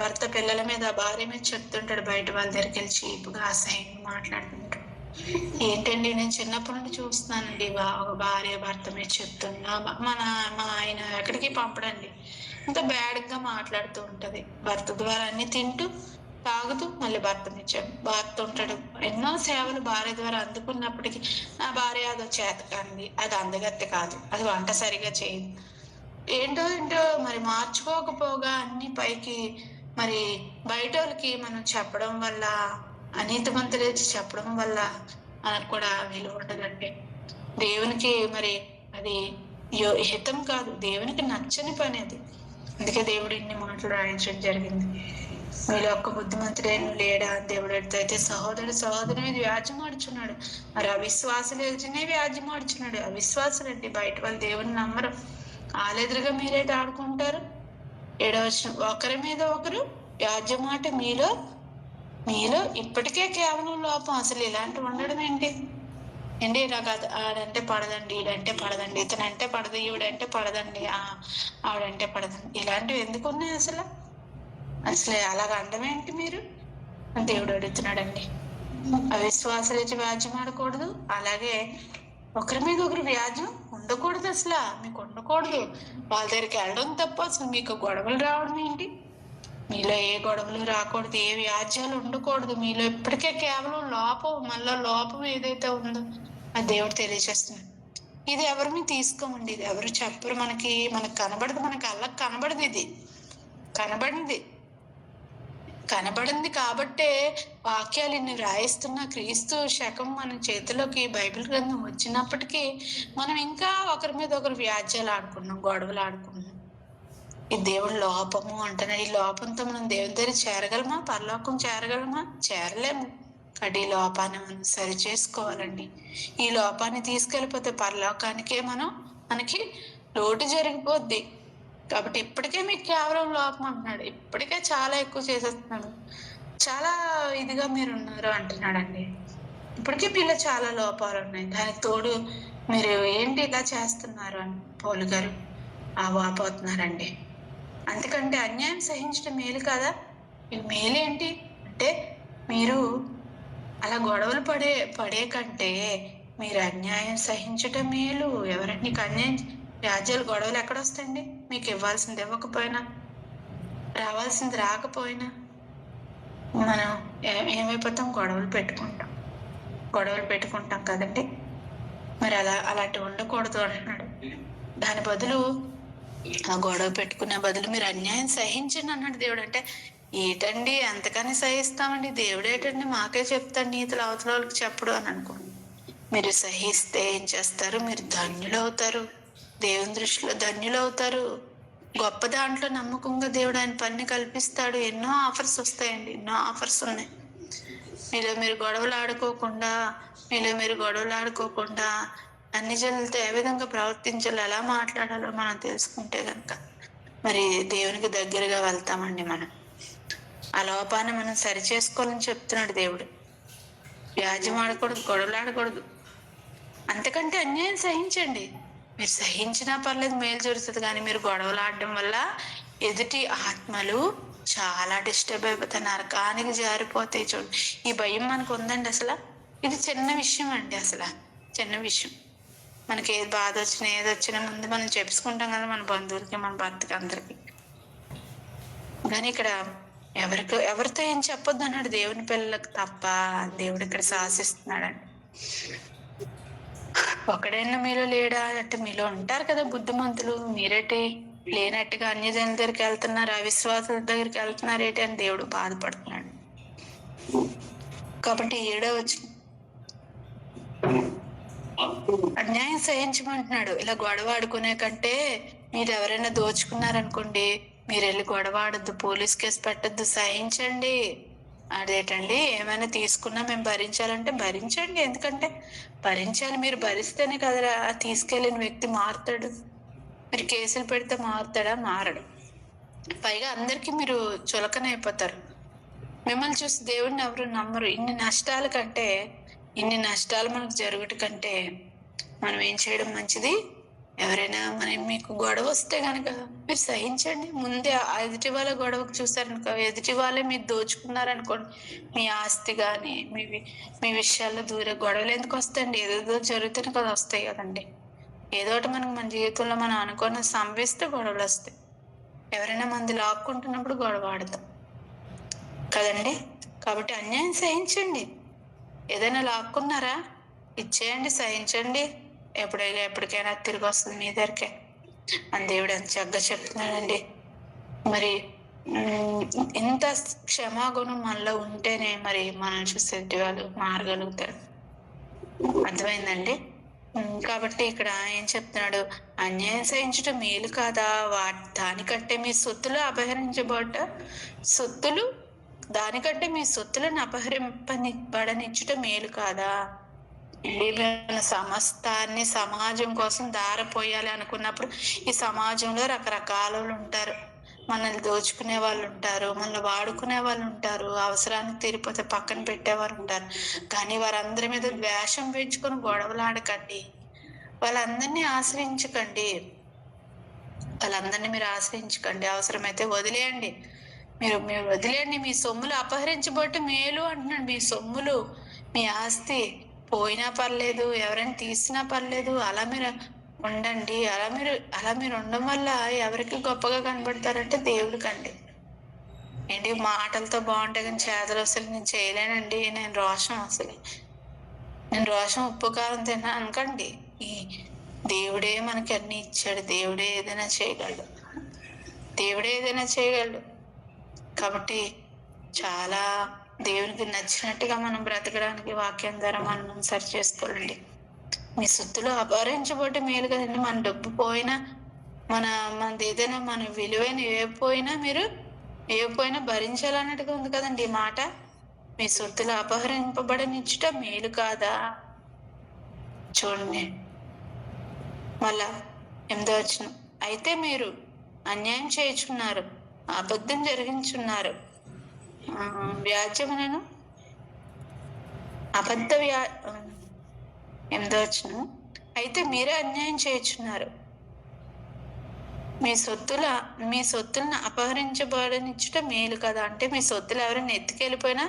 భర్త పిల్లల మీద, భార్య మీద చెప్తుంటాడు. బయట వాళ్ళ దగ్గరికి వెళ్ళి చీపుగా అసహ్యంగా మాట్లాడుతుంటాడు. ఏంటండి, నేను చిన్నప్పటి నుండి చూస్తున్నానండి. భార్య భర్త మీద చెప్తున్నా మా ఆయన ఎక్కడికి పంపడండి. ఇంత బ్యాడ్గా మాట్లాడుతూ ఉంటది. భర్త ద్వారా అన్ని తింటూ తాగుతూ మళ్ళీ భర్త ఉంటాడు. ఎన్నో సేవలు భార్య ద్వారా అందుకున్నప్పటికీ నా భార్య అదో చేతకంది, అది అందగత్తె కాదు, అది వంట సరిగా చేయదు, ఏంటో మరి మార్చుకోకపోగా అన్ని పైకి మరి బయట వాళ్ళకి మనం చెప్పడం వల్ల, అనీతిమంతులే చెప్పడం వల్ల మనకు కూడా విలువ ఉండదండి. దేవునికి మరి అది హితం కాదు, దేవునికి నచ్చని పని అది. అందుకే దేవుడు ఇన్ని మాటలు రాయించడం జరిగింది. మీలో ఒక్క బుద్ధిమంతుడేను లేడా అని దేవుడు అయితే సహోదరుని మీద వ్యాజ్యం ఆడుచున్నాడు. మరి అవిశ్వాసులు ఎదుటినే వ్యాజ్యం ఆడుచున్నాడు. అవిశ్వాసులు అండి, బయట వాళ్ళు దేవుని నమ్మరు. వాళ్ళెదురుగా మీరేట ఆడుకుంటారు. 7వ వచనం, ఒకరి మీద ఒకరు వ్యాజ్యం మాట మీలో ఇప్పటికే కేవలం లోపం. అసలు ఇలాంటి ఉండడం ఏంటి నాకు ఆడంటే పడదండి, ఈడంటే పడదండి, ఇతనంటే పడదు, ఈవిడంటే పడదండి, ఆవిడంటే పడదండి, ఇలాంటివి ఎందుకు ఉన్నాయి? అసలు అలాగ అండం ఏంటి మీరు అని దేవుడు అడుగుతున్నాడండి. అవిశ్వాసాలు ఇచ్చి వ్యాజ్యం ఆడకూడదు. అలాగే ఒకరి మీద ఒకరు వ్యాజ్యం ఉండకూడదు. అసలు మీకు ఉండకూడదు. వాళ్ళ దగ్గరికి వెళ్ళడం తప్ప అసలు మీకు గొడవలు రావడం ఏంటి? మీలో ఏ గొడవలు రాకూడదు, ఏ వ్యాజ్యాలు ఉండకూడదు. మీలో ఇప్పటికే కేవలం లోపం ఏదైతే ఉందో అది దేవుడు తెలియజేస్తున్నాడు. ఇది ఎవరు మీరు తీసుకోమండి, ఇది ఎవరు చెప్పరు. మనకు కనబడదు, మన కళ్ళకు కనబడదు. ఇది కనబడింది కాబట్టే వాక్యాలు ఇన్ని రాయిస్తున్న క్రీస్తు శకం మన చేతిలోకి బైబిల్ గ్రంథం వచ్చినప్పటికీ మనం ఇంకా ఒకరి మీద ఒకరు వ్యాజ్యాలు ఆడుకున్నాం, గొడవలు ఆడుకున్నాం. ఈ దేవుడు లోపము అంటున్నాడు. ఈ లోపంతో మనం దేవుని దగ్గర చేరగలమా? పరలోకం చేరగలమా? చేరలేము. కాబట్టి ఈ లోపాన్ని మనం సరి చేసుకోవాలండి. ఈ లోపాన్ని తీసుకెళ్ళిపోతే పరలోకానికే మనకి లోటు జరిగిపోద్ది. కాబట్టి ఇప్పటికే మీకు కేవలం లోపం అంటున్నాడు. ఇప్పటికే చాలా ఎక్కువ చేసేస్తున్నాడు, చాలా ఇదిగా మీరు ఉన్నారు అంటున్నాడండి. ఇప్పటికే మీలో చాలా లోపాలు ఉన్నాయి. దానికి తోడు మీరు ఏంటి ఇలా చేస్తున్నారు అని పౌలు గారు వాపోతున్నారండి. అందుకంటే అన్యాయం సహించడం మేలు కదా. మీకు మేలు ఏంటి అంటే, మీరు అలా గొడవలు పడే కంటే మీరు అన్యాయం సహించటం మేలు. ఎవరంటే నీకు అన్యాయం వ్యాజ్యాలు గొడవలు ఎక్కడొస్తాయండి? మీకు ఇవ్వాల్సింది ఇవ్వకపోయినా, రావాల్సింది రాకపోయినా మనం ఏమైపోతాం? గొడవలు పెట్టుకుంటాం కదండి. మరి అలాంటివి ఉండకూడదు అంటున్నాడు. దాని బదులు ఆ గొడవ పెట్టుకునే బదులు మీరు అన్యాయం సహించండి అన్నాడు దేవుడు. అంటే ఏటండి అంతకని సహిస్తామండి, దేవుడు ఏటండి మాకే చెప్తాడు నీతులు, అవతల వాళ్ళకి చెప్పడు అని అనుకోండి. మీరు సహిస్తే ఏం చేస్తారు? మీరు ధన్యులవుతారు, దేవుని దృష్టిలో ధన్యులవుతారు. గొప్ప దాంట్లో నమ్మకంగా దేవుడు ఆయన పని కల్పిస్తాడు. ఎన్నో ఆఫర్స్ వస్తాయండి, ఎన్నో ఆఫర్స్ ఉన్నాయి. మీరు గొడవలు ఆడుకోకుండా అన్ని జనులతో ఏ విధంగా ప్రవర్తించాలో, ఎలా మాట్లాడాలో మనం తెలుసుకుంటే కనుక మరి దేవునికి దగ్గరగా వెళ్తామండి. మనం ఆ లోపాన్ని మనం సరి చేసుకోవాలని చెప్తున్నాడు దేవుడు. వ్యాజ్యం ఆడకూడదు, గొడవలు ఆడకూడదు. అంతకంటే అన్యాయం సహించండి. మీరు సహించినా పర్లేదు, మేలు జరుగుతుంది. కానీ మీరు గొడవలు ఆడడం వల్ల ఎదుటి ఆత్మలు చాలా డిస్టర్బ్ అయిపోతాయి, నరకానికి జారిపోతాయి. చూడండి, ఈ భయం మనకు ఉందండి. అసలు ఇది చిన్న విషయం అండి, అసలు చిన్న విషయం. మనకి ఏది బాధ వచ్చినా ఏది వచ్చినా ముందు మనం చెప్పుకుంటాం కదా, మన బంధువులకి మన భర్తకి అందరికి. కానీ ఇక్కడ ఎవరితో ఏం చెప్పొద్దు అన్నాడు, దేవుని పిల్లలకు తప్ప. దేవుడు ఇక్కడ శాసిస్తున్నాడండి. ఒకడైనా మీలో లేడా అంటే మీలో ఉంటారు కదా బుద్ధిమంతులు, మీరేటి లేనట్టుగా అన్యజనుల దగ్గరికి వెళ్తున్నారు, అవిశ్వాసుల దగ్గరికి వెళ్తున్నారు ఏంటి అని దేవుడు బాధపడుతున్నాడు. కాబట్టి 7వ వచనం, అన్యాయం సహించమంటున్నాడు. ఇలా గొడవ ఆడుకునే కంటే మీరు ఎవరైనా దోచుకున్నారనుకోండి, మీరు వెళ్ళి గొడవ ఆడద్దు, పోలీస్ కేసు పెట్టద్దు, సహించండి. అదేటండి, ఏమైనా తీసుకున్నా మేము భరించాలంటే భరించండి. ఎందుకంటే భరించాలి, మీరు భరిస్తేనే కదరా తీసుకెళ్ళిన వ్యక్తి మారుతాడు. మీరు కేసులు పెడితే మారుతాడా? మారడు. పైగా అందరికీ మీరు చులకనైపోతారు. మిమ్మల్ని చూసి దేవుడిని ఎవరు నమ్మరు. ఇన్ని నష్టాలు మనకు జరుగుట కంటే మనం ఏం చేయడం మంచిది. ఎవరైనా మీకు గొడవ వస్తే కనుక మీరు సహించండి. ముందే ఎదుటి వాళ్ళ గొడవకు చూసారనుకో, ఎదుటి వాళ్ళే మీరు దోచుకున్నారనుకోండి, మీ ఆస్తి కానీ మీ విషయాల్లో గొడవలు ఎందుకు వస్తాయండి? ఏదో జరుగుతూనే కదా వస్తాయి కదండి. ఏదో ఒకటి మన జీవితంలో మనం అనుకున్న సంభవిస్తే గొడవలు వస్తాయి. ఎవరైనా మంది లాక్కుంటున్నప్పుడు గొడవ ఆడతాం కదండి. కాబట్టి అన్యాయం సహించండి. ఏదైనా లాక్కున్నారా, ఇచ్చేయండి, సహించండి. ఎప్పటికైనా తిరిగి వస్తుంది మీ దగ్గరికే అని దేవుడు ఎంత చక్కగా చెప్తున్నాడండి. మరి ఇంత క్షమాగుణం మనలో ఉంటేనే మరి మనం చూసే వాళ్ళు మారగలుగుతారు. అర్థమైందండి. కాబట్టి ఇక్కడ ఏం చెప్తున్నాడు, అన్యాయం సహించటం మేలు కాదా? దానికంటే మీ సొత్తులు దానికంటే మీ సొత్తులను అపహరింపబడనిచ్చటం మేలు కాదా? సమస్తాన్ని సమాజం కోసం దారపోయాలి అనుకున్నప్పుడు ఈ సమాజంలో రకరకాల ఉంటారు. మనల్ని దోచుకునే వాళ్ళు ఉంటారు, మనల్ని వాడుకునే వాళ్ళు ఉంటారు, అవసరానికి తీరిపోతే పక్కన పెట్టేవారు ఉంటారు. కానీ వారందరి మీద ద్వేషం పెంచుకొని గొడవలాడకండి. వాళ్ళందరినీ మీరు ఆశ్రయించకండి. అవసరమైతే వదిలేయండి. మీరు వదిలేయండి. మీ సొమ్ములు అపహరించబోతే మేలు అంటున్నాడు. మీ సొమ్ములు, మీ ఆస్తి పోయినా పర్లేదు, ఎవరైనా తీసినా పర్లేదు, అలా మీరు ఉండండి. అలా మీరు ఉండడం వల్ల ఎవరికి గొప్పగా కనబడతారంటే దేవుడికండి. ఏంటి మాటలతో బాగుంటాయి కానీ చేతలు అసలు నేను చేయలేనండి, నేను రోషం ఉప్పు కారం తిన్నా అనకండి. ఈ దేవుడే మనకి అన్ని ఇచ్చాడు. దేవుడే ఏదైనా చేయగలడు. కాబట్టి చాలా దేవునికి నచ్చినట్టుగా మనం బ్రతకడానికి వాక్యం ద్వారా మనం సరి చేసుకోవాలండి. మీ సొత్తులు అపహరించబోతే మేలు కదండి. మన డబ్బు పోయినా, మనది ఏదైనా మన విలువైన ఏపోయినా భరించాలన్నట్టుగా ఉంది కదండి ఈ మాట. మీ సొత్తులు అపహరింపబడనిచ్చుట మేలు కాదా? చూడండి మళ్ళా 8వ వచనం, అయితే మీరు అన్యాయం చేయుచున్నారు, అబద్ధం జరిగించున్నారు, వ్యాజ్యములను 8వ వచనం, అయితే మీరే అన్యాయం చేయుచున్నారు, మీ సొత్తులను అపహరించబడనిచ్చుట మేలు కదా. అంటే మీ సొత్తులు ఎవరైనా ఎత్తుకెళ్ళిపోయినా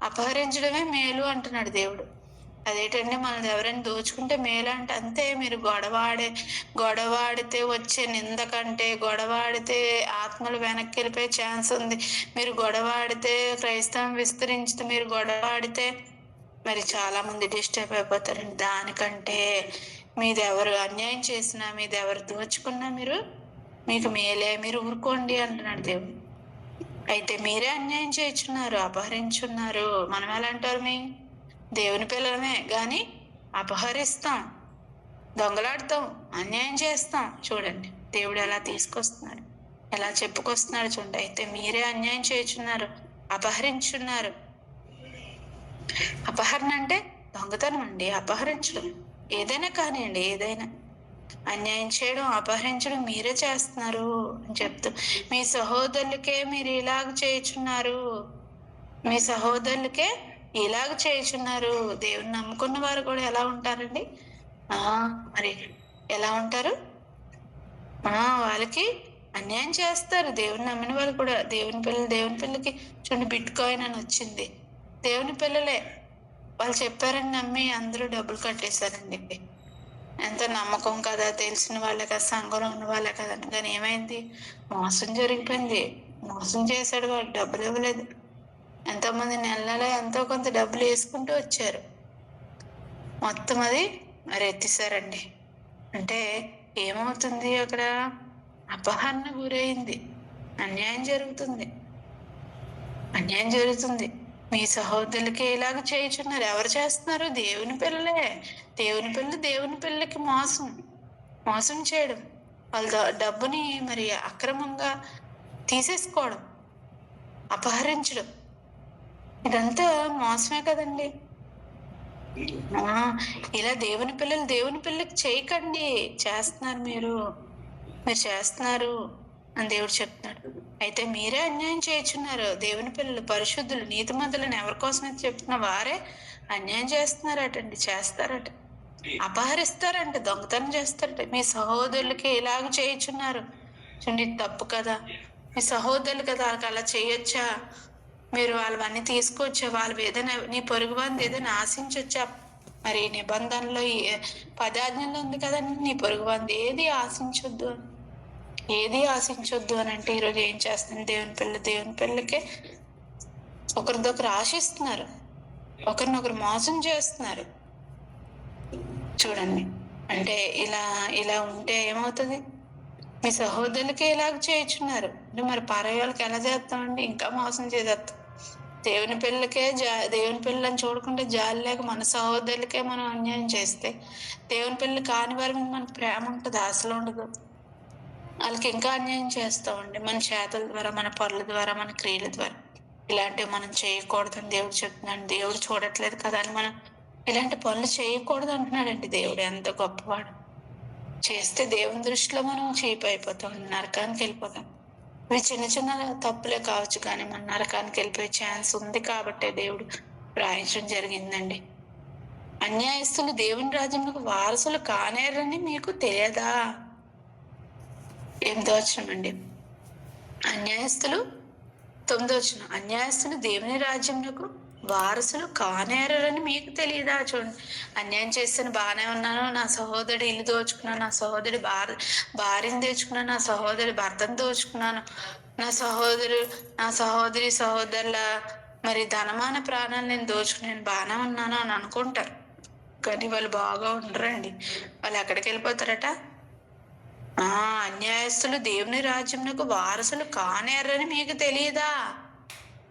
అపహరించడమే మేలు అంటున్నాడు దేవుడు. అదేంటండి, మనది ఎవరైనా దోచుకుంటే మేలు అంటే అంతే. మీరు గొడవాడితే వచ్చే నింద కంటే గొడవాడితే ఆత్మలు వెనక్కి వెళ్ళిపోయే ఛాన్స్ ఉంది. మీరు గొడవాడితే క్రైస్తవం విస్తరించితే, మీరు గొడవాడితే మరి చాలా మంది డిస్టర్బ్ అయిపోతారండి. దానికంటే మీది ఎవరు అన్యాయం చేసినా, మీది ఎవరు దోచుకున్నా మీకు మేలే, మీరు ఊరుకోండి అంటున్నాడు దేవుడు. అయితే మీరే అన్యాయం చేయుచున్నారు, అపహరించున్నారు. మనం ఎలా అంటారు? దేవుని పిల్లలమే కానీ అపహరిస్తాం, దొంగలాడతాం, అన్యాయం చేస్తాం. చూడండి దేవుడు ఎలా తీసుకొస్తున్నాడు, ఎలా చెప్పుకొస్తున్నాడు చూడండి. అయితే మీరే అన్యాయం చేయుచున్నారు, అపహరించున్నారు. అపహరణ అంటే దొంగతనం అండి. అపహరించడం ఏదైనా కానివ్వండి, ఏదైనా అన్యాయం చేయడం, అపహరించడం మీరే చేస్తున్నారు అని చెప్తూ, మీ సహోదరులకే మీరు ఇలాగ చేయుచున్నారు, మీ సహోదరులకే ఇలాగ చేయుచున్నారు. దేవుని నమ్ముకున్న వారు కూడా ఎలా ఉంటారండి? మరి ఎలా ఉంటారు? వాళ్ళకి అన్యాయం చేస్తారు. దేవుని నమ్మిన వాళ్ళు కూడా, దేవుని పిల్లలకి చూడండి బిట్ కాయిన్ అని వచ్చింది. దేవుని పిల్లలే వాళ్ళు చెప్పారని నమ్మి అందరూ డబ్బులు కట్టేశారండి. ఎంతో నమ్మకం కదా, తెలిసిన వాళ్ళే కదా, సంఘంలో ఉన్న వాళ్ళే కదా. కానీ ఏమైంది? మోసం జరిగిపోయింది. మోసం చేశాడు వాడు, డబ్బులు ఇవ్వలేదు. ఎంతో మంది నెల నెల ఎంతో కొంత డబ్బులు వేసుకుంటూ వచ్చారు. మొత్తం అది మరి ఎత్తిసారండి. అంటే ఏమవుతుంది అక్కడ? అపహరణ గురైంది. అన్యాయం జరుగుతుంది. అన్యాయం జరుగుతుంది. మీ సహోదరులకి ఇలాగ చేయుచున్నారు. ఎవరు చేస్తున్నారు? దేవుని పిల్లలే. దేవుని పిల్లలు దేవుని పిల్లలకి మోసం చేయడం, వాళ్ళ డబ్బుని మరి అక్రమంగా తీసేసుకోవడం, అపహరించడం, ఇదంతా మోసమే కదండి. ఇలా దేవుని పిల్లలకి చేయకండి. చేస్తున్నారు మీరు చేస్తున్నారు అని దేవుడు చెప్తున్నాడు. అయితే మీరే అన్యాయం చేయుచున్నారు. దేవుని పిల్లలు, పరిశుద్ధులు, నీతిమంతులను ఎవరి కోసమైతే చెప్తున్నా వారే అన్యాయం చేస్తారట, అపహరిస్తారంట, దొంగతనం చేస్తారట. మీ సహోదరులకి ఇలాగ చేయుచున్నారు. చూడండి, తప్పు కదా. మీ సహోదరులు కదా, వాళ్ళకి అలా చేయొచ్చా? మీరు వాళ్ళవన్నీ తీసుకోవచ్చా? వాళ్ళు ఏదైనా, నీ పొరుగు వారిని ఏదైనా ఆశించొచ్చా? మరి నిబంధనలో 10 ఆజ్ఞల్లో ఉంది కదండి, నీ పొరుగు వారిని ఏది ఆశించొద్దు అని అంటే ఈరోజు ఏం చేస్తుంది? దేవుని పిల్లకే ఒకరిదొకరు ఆశిస్తున్నారు, ఒకరినొకరు మోసం చేస్తున్నారు. చూడండి, అంటే ఇలా ఉంటే ఏమవుతుంది? మీ సహోదరులకే ఇలాగ చేయుచున్నారు. మరి పరాయి వాళ్ళకి ఎలా చేస్తామండి? ఇంకా మోసం చేసేస్తాం. దేవుని పిల్లలని చూడకుండా జాలి లేక మన సహోదరులకే మనం అన్యాయం చేస్తే, దేవుని పిల్లలు కాని వారి మీద మనకు ప్రేమ ఉంటుంది? అసలు ఉండదు. వాళ్ళకి ఇంకా అన్యాయం చేస్తామండి. మన చేతుల ద్వారా, మన పనుల ద్వారా, మన క్రియల ద్వారా. ఇలాంటివి మనం చేయకూడదని దేవుడు చెప్తున్నాడు. దేవుడు చూడట్లేదు కదా అని మనం ఇలాంటి పనులు చేయకూడదు అంటున్నాడండి. దేవుడు ఎంత గొప్పవాడు. చేస్తే దేవుని దృష్టిలో మనం చీప్ అయిపోతాం, నరకానికి వెళ్ళిపోతాం. ఇవి చిన్న చిన్న తప్పులే కావచ్చు, కానీ మన నరకానికి వెళ్ళిపోయే ఛాన్స్ ఉంది కాబట్టే దేవుడు రాయించడం జరిగిందండి. అన్యాయస్తులు దేవుని రాజ్యంలో వారసులు కానేరని మీకు తెలియదా? 8వ వచనం అండి. అన్యాయస్తులు 9వ వచనం. అన్యాయస్తులు దేవుని రాజ్యంలో వారసులు కానేరని మీకు తెలియదా? చూడండి, అన్యాయం చేస్తాను, బాగానే ఉన్నాను, నా సహోదరుడు ఇల్లు దోచుకున్నాను, నా సహోదరుడు భార్యను దోచుకున్నాను, నా సహోదరుడు భర్తను దోచుకున్నాను, నా సహోదరుల మరి ధనమాన ప్రాణాలు నేను దోచుకున్నాను, బాగానే ఉన్నాను అని అనుకుంటారు. కానీ వాళ్ళు బాగా ఉండరండి. వాళ్ళు ఎక్కడికి వెళ్ళిపోతారట? అన్యాయస్తులు దేవుని రాజ్యంలో వారసులు కానేరని మీకు తెలియదా?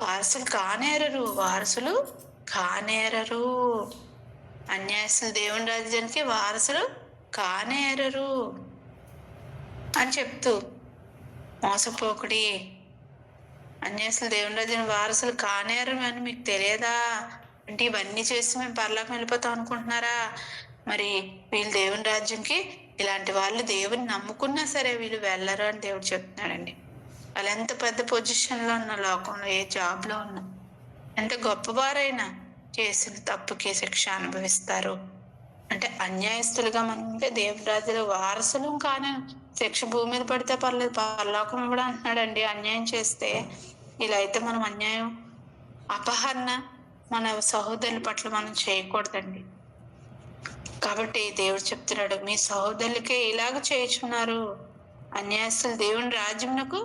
వారసులు కానేరరు. అన్యాయస్తులు దేవుని రాజ్యానికి వారసులు కానేరరు అని చెప్తూ, మోసపోకుడి, అన్యాయస్తులు దేవుని రాజ్యానికి వారసులు కానేరు అని మీకు తెలియదా? అంటే ఇవన్నీ చేసి మేము పరలోకం వెళ్ళిపోతాం అనుకుంటున్నారా? మరి వీళ్ళు దేవుని రాజ్యంకి, ఇలాంటి వాళ్ళు దేవుని నమ్ముకున్నా సరే వీళ్ళు వెళ్ళరు అని దేవుడు చెప్తున్నాడండి. వాళ్ళు ఎంత పెద్ద పొజిషన్లో ఉన్న, లోకంలో ఏ జాబ్లో ఉన్నా, ఎంత గొప్పవారైనా చేసిన తప్పుకి శిక్ష అనుభవిస్తారు. అంటే అన్యాయస్తులుగా మనం ఉంటే దేవుని రాజ్యంలో వారసులు కానీ శిక్ష భూమి మీద పడితే పర్లేదు, పరలోకం కూడా అంటున్నాడండి. అన్యాయం చేస్తే ఇలా అయితే మనం అన్యాయం, అపహరణ మన సహోదరుల పట్ల మనం చేయకూడదండి. కాబట్టి దేవుడు చెప్తున్నాడు, మీ సహోదరులకే ఇలాగ చేయుచున్నారు. అన్యాయస్తులు దేవుని రాజ్యమునకు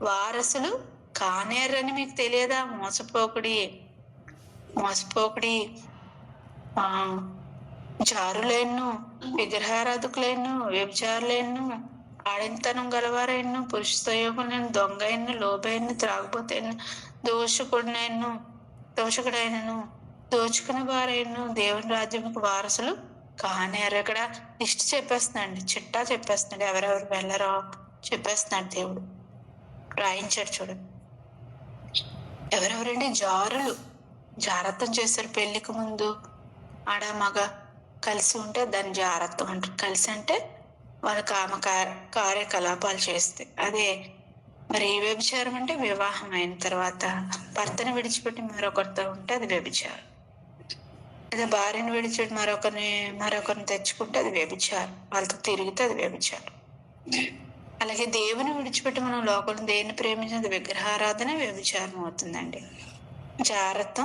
వారసులు కానేరని మీకు తెలియదా? మోసపోకుడి. జారులేను, విగ్రహారాధకులేను, వ్యభిచారులేను, ఆడింతనం గలవారైను, పురుష సంయోగులను, దొంగైను, లోబైను, త్రాగుబోతైను, దోషకుడైనను, దోచుకునే వారైను దేవుని రాజ్యముకు వారసులు కానేరు. ఇక్కడ లిస్ట్ చెప్పేస్తున్నాడు, చిట్టా చెప్పేస్తున్నాడు, ఎవరెవరు వెళ్ళరో చెప్పేస్తున్నాడు. దేవుడు రాయించాడు. చూడండి, ఎవరెవరండి? జారత్వం చేస్తారు. పెళ్లికి ముందు ఆడ మగ కలిసి ఉంటే దాన్ని జారత్వం అంటారు. కలిసి అంటే వాళ్ళ కామ కార్యకలాపాలు చేస్తే. అదే మరి వ్యభిచారం అంటే వివాహం అయిన తర్వాత భర్తను విడిచిపెట్టి మరొకరితో ఉంటే అది వ్యభిచారం. అదే భార్యను విడిచిపెట్టి మరొకరిని తెచ్చుకుంటే అది వ్యభిచారం. వాళ్ళతో తిరిగితే అది వ్యభిచారం. అలాగే దేవుని విడిచిపెట్టి మనం లోకంలో దేన్ని ప్రేమించినది విగ్రహారాధన వ్యభిచారం అవుతుందండి. జాగ్రత్త.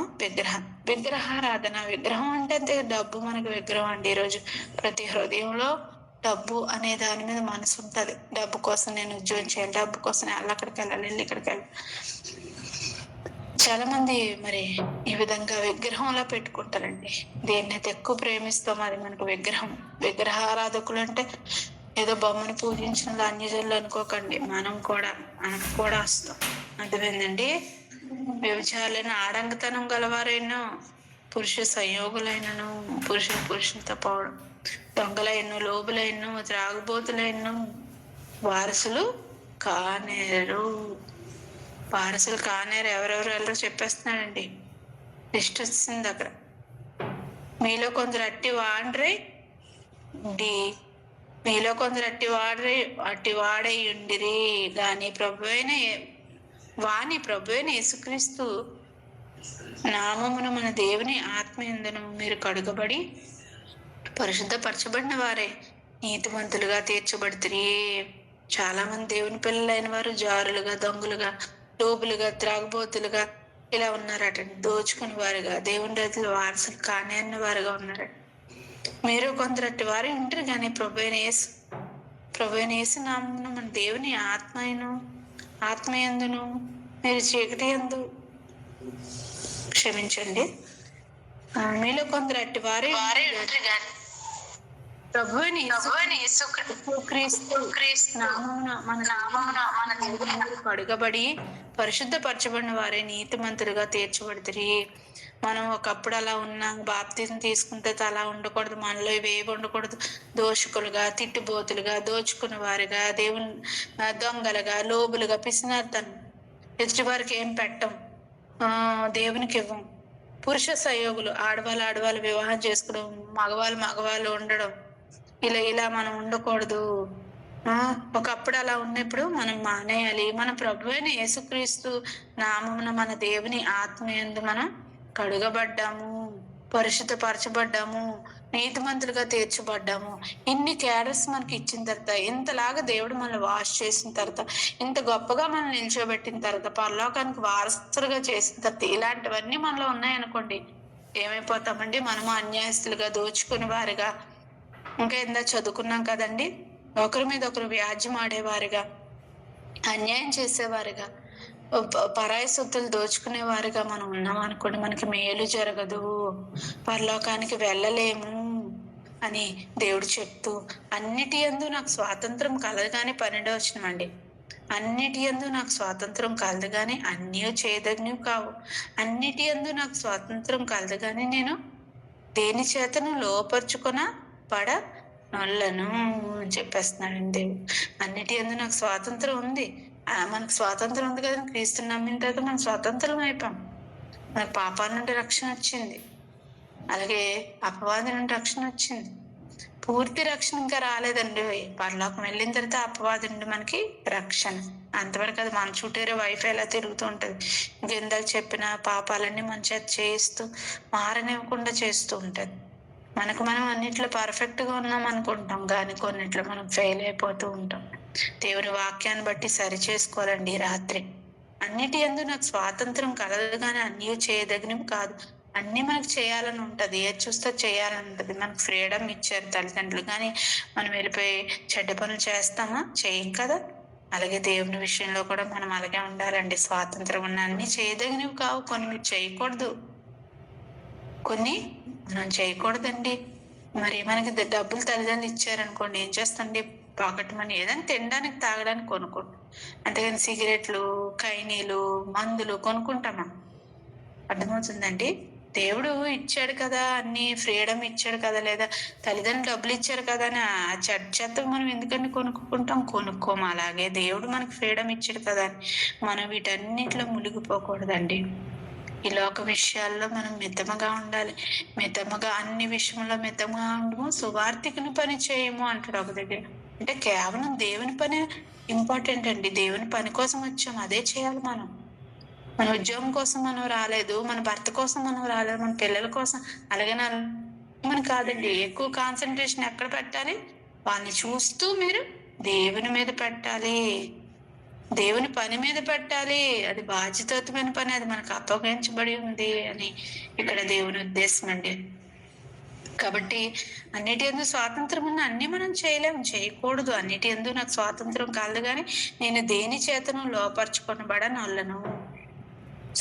విగ్రహారాధన. విగ్రహం అంటే అంతే, డబ్బు మనకి విగ్రహం అండి. ఈరోజు ప్రతి హృదయంలో డబ్బు అనే దాని మీద మనసు ఉంటది. డబ్బు కోసం నేను ఉద్యోగం చేయాలి, డబ్బు కోసం నేను అక్కడికి వెళ్ళాలి, వెళ్ళి ఇక్కడికి వెళ్ళాలి. చాలా మంది మరి ఈ విధంగా విగ్రహంలా పెట్టుకుంటారండి. దేన్నైతే ఎక్కువ ప్రేమిస్తాం అది మనకు విగ్రహం. విగ్రహారాధకులు అంటే ఏదో బొమ్మను పూజించిన అన్యజనులు అనుకోకండి. మనకు కూడా వస్తాం. అర్థమైందండి. వ్యభిచారులైన, ఆడంగతనం గలవారైనా, పురుష సంయోగులైనను, పురుషులతో పోవడం, దొంగలైన, లోబులైన, త్రాగుబోతులైన వారసులు కానేరు. వారసులు కానేరు. ఎవరెవరు వెళ్ళరో చెప్పేస్తున్నాడండి. లిస్ట్ వచ్చింది అక్కడ. మీలో కొందరు అట్టి వాడై ఉండిరి గాని ప్రభువైన యేసుక్రీస్తు నామమున మన దేవుని ఆత్మయందును మీరు కడుగబడి పరిశుద్ధపరచబడిన వారే నీతిమంతులుగా తీర్చబడుతురి. చాలా మంది దేవుని పిల్లలైన వారు జారులుగా, దొంగలుగా, లోబులుగా, త్రాగుబోతులుగా ఇలా ఉన్నారట. దోచుకుని వారుగా, దేవుని రైతులు వారసులు కానే అన్న వారుగా ఉన్నారట. మీరు కొందరు అట్టి వారు ఉంటారు కానీ ప్రభువైన యేసు నామమున మన దేవుని ఆత్మయందును మీరు చీకటి యందు క్షమించండి. మీలో కొందరు అట్టి వారే ప్రభువైన యేసుక్రీస్తు నామమున మన దేవుని కడుగబడి పరిశుద్ధపరచబడిన వారే నీతిమంతులుగా తీర్చబడుతురి. మనం ఒకప్పుడు అలా ఉన్నాం, బాప్తిజం తీసుకుంటే అలా ఉండకూడదు, మనలో ఇవేవి ఉండకూడదు. దోషకులుగా, తిట్టుబోతులుగా, దోచుకున్న వారుగా, దేవుని దొంగలుగా, లోబులుగా, పిసినార్తనం, ఎదుటి వారికి ఏం పెట్టం, దేవునికి ఇవ్వం. పురుష సంయోగులు, ఆడవాళ్ళు వివాహం చేసుకోవడం, మగవాళ్ళు ఉండడం, ఇలా మనం ఉండకూడదు. ఒకప్పుడు అలా ఉన్నప్పుడు మనం మానేయాలి. మన ప్రభువైన యేసుక్రీస్తు నామమున మన దేవుని ఆత్మయందు మనం కడుగబడ్డాము, పరిశుద్ధపరచబడ్డాము, నీతిమంతులుగా తీర్చబడ్డాము. ఇన్ని క్యాడర్స్ మనకి ఇచ్చిన తర్వాత, ఇంతలాగా దేవుడు మనల్ని వాష్ చేసిన తర్వాత, ఇంత గొప్పగా మనం నిల్చోబెట్టిన తర్వాత, పరలోకానికి వారసులుగా చేసిన తర్వాత, ఇలాంటివన్నీ మనలో ఉన్నాయనుకోండి, ఏమైపోతామండి? మనము అన్యాయస్తులుగా, దోచుకునే వారిగా, ఇంకా ఎంత చదువుకున్నాం కదండి, ఒకరి మీద ఒకరు వ్యాజ్యం ఆడేవారుగా, అన్యాయం చేసేవారుగా, పరాయి సొత్తులు దోచుకునేవారుగా మనం ఉన్నాం అనుకోండి, మనకి మేలు జరగదు, పరలోకానికి వెళ్ళలేము అని దేవుడు చెప్తూ, అన్నిటి యందు నాకు స్వాతంత్రం కలదుగానే 12వ వచనం అండి. అన్నిటి యందు నాకు స్వాతంత్రం కలదు కానీ అన్నీ చేయదగినవి కావు. అన్నిటి యందు నాకు స్వాతంత్రం కలదు కానీ నేను దేని చేతను లోపరుచుకొన పడనొల్లను అని చెప్పేస్తున్నాడండి దేవుడు. అన్నిటి యందు నాకు స్వాతంత్రం ఉంది. మనకు స్వాతంత్రం ఉంది కదా, క్రీస్తుని నమ్మిన తర్వాత మనం స్వాతంత్రం అయిపోయాం. మనకు పాపాల నుండి రక్షణ వచ్చింది, అలాగే అపవాది నుండి రక్షణ వచ్చింది. పూర్తి రక్షణ ఇంకా రాలేదండి. పరలోకం వెళ్ళిన తర్వాత అపవాది నుండి మనకి రక్షణ. అంతవరకు అది మన చుట్టూరే వైఫై ఎలా తిరుగుతూ ఉంటది. ఇంకెందాక చెప్పిన పాపాలన్నీ మన చేత చేయిస్తూ, మారనివ్వకుండా చేస్తూ ఉంటది. మనం అన్నిట్లో పర్ఫెక్ట్ గా ఉన్నాం అనుకుంటాం, కానీ కొన్నిట్లో మనం ఫెయిల్ అయిపోతూ ఉంటాం. దేవుని వాక్యాన్ని బట్టి సరి చేసుకోవాలండి ఈ రాత్రి. అన్నిటి యందు నాకు స్వాతంత్రం కలదు కానీ అన్నీ చేయదగినవి కాదు. అన్ని మనకు చేయాలని ఉంటది, ఏది చూస్తే చేయాలని ఉంటది. మనకు ఫ్రీడమ్ ఇచ్చారు తల్లిదండ్రులు, కానీ మనం వెళ్ళిపోయి చెడ్డ పనులు చేస్తామా? చేయం కదా. అలాగే దేవుని విషయంలో కూడా మనం అలాగే ఉండాలండి. స్వాతంత్రం ఉన్న అన్ని చేయదగినవి కావు, కొన్ని మీరు చేయకూడదు, కొన్ని మనం చేయకూడదండి. మరి మనకి డబ్బులు తల్లిదండ్రులు ఇచ్చారనుకోండి, ఏం చేస్తండి? పాకెట్ మనీ ఏదైనా తినడానికి, తాగడానికి కొనుక్కుంటాం. అంతేగాని సిగరెట్లు, ఖైనీలు, మందులు కొనుక్కుంటామా? అర్థమవుతుందండి. దేవుడు ఇచ్చాడు కదా, అన్ని ఫ్రీడమ్ ఇచ్చాడు కదా, లేదా తల్లిదండ్రులు డబ్బులు ఇచ్చారు కదా అని ఆ చెత్త మనం ఎందుకని కొనుక్కుంటాం? కొనుక్కోము. అలాగే దేవుడు మనకు ఫ్రీడమ్ ఇచ్చాడు కదా అని మనం వీటన్నిటిలో మునిగిపోకూడదండి. ఈ లోక విషయాల్లో మనం మితముగా ఉండాలి. అన్ని విషయంలో మితముగా ఉండము, సువార్థికుని పని చేయము అంటాడు ఒక దగ్గర. అంటే కేవలం దేవుని పని ఇంపార్టెంట్ అండి. దేవుని పని కోసం వచ్చాము, అదే చేయాలి మనం. మన ఉద్యోగం కోసం మనం రాలేదు, మన భర్త కోసం మనం రాలేదు, మన పిల్లల కోసం అలాగే మన కాదండి. ఎక్కువ కాన్సన్ట్రేషన్ ఎక్కడ పెట్టాలి? వాళ్ళని చూస్తూ మీరు దేవుని మీద పెట్టాలి. దేవుని పని మీద పెట్టాలి, అది బాధ్యతాయుతమైన పని, అది మనకు అప్పగించబడి ఉంది అని ఇక్కడ దేవుని ఉద్దేశం అండి. కాబట్టి అన్నిటి ఎందు స్వాతంత్రం ఉన్న అన్ని మనం చేయలేము, చేయకూడదు. అన్నిటి ఎందు నాకు స్వాతంత్రం కాదు, కానీ నేను దేని చేతను లోపరుచుకొనబడనొల్లను.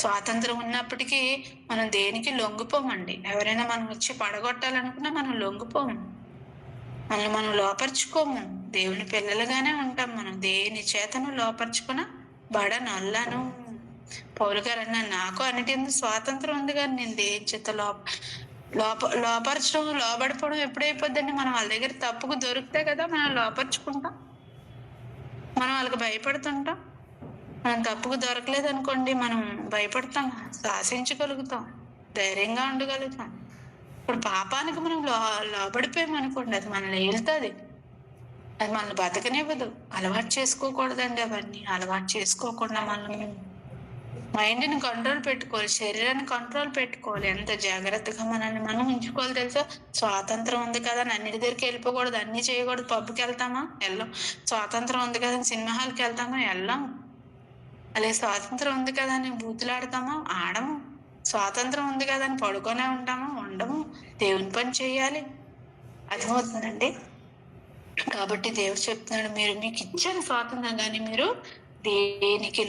స్వాతంత్రం ఉన్నప్పటికీ మనం దేనికి లొంగిపోమండి. ఎవరైనా మనం వచ్చి పడగొట్టాలనుకున్నా మనం లొంగిపోము, మనం లోపరుచుకోము. దేవుని పిల్లలుగానే ఉంటాం. మనం దేని చేతను లోపరుచుకున్న బడనొల్లను. పౌలు గారు అన్నారు, నాకు అన్నిటి ఎందు స్వాతంత్రం ఉంది, కానీ నేను దేని చేత లోపరచడం లోబడిపోవడం ఎప్పుడైపోద్దండి? మనం వాళ్ళ దగ్గర తప్పుకు దొరికితే కదా మనం లోపరుచుకుంటాం, మనం వాళ్ళకి భయపడుతుంటాం. మనం తప్పుకు దొరకలేదు అనుకోండి, మనం భయపడతాం, శాసించగలుగుతాం, ధైర్యంగా ఉండగలుగుతాం. ఇప్పుడు పాపానికి మనం లోబడిపోయాం అనుకోండి, అది మనల్ని ఏలుతుంది, అది మనల్ని బతకనివ్వదు. అలవాటు చేసుకోకూడదండి. అవన్నీ అలవాటు చేసుకోకుండా మనం మైండ్ని కంట్రోల్ పెట్టుకోవాలి, శరీరాన్ని కంట్రోల్ పెట్టుకోవాలి. ఎంత జాగ్రత్తగా మనల్ని మనం ఉంచుకోవాలి తెలుసా? స్వాతంత్రం ఉంది కదా అని అన్నిటి దగ్గరికి వెళ్ళిపోకూడదు, అన్ని చేయకూడదు. పబ్కి వెళ్తామా? వెళ్ళాం. స్వాతంత్రం ఉంది కదా అని సినిమా హాల్కి వెళ్తామా? వెళ్ళాం. అలాగే స్వాతంత్రం ఉంది కదా అని బూతులాడతామా? ఆడము. స్వాతంత్రం ఉంది కదా అని పడుకొనే ఉంటామా? ఉండము. దేవుని పని చేయాలి. అర్థమవుతుందండి? కాబట్టి దేవుడు చెప్తున్నాడు, మీరు మీకు ఇచ్చిన స్వాతంత్రం కానీ మీరు దేనికి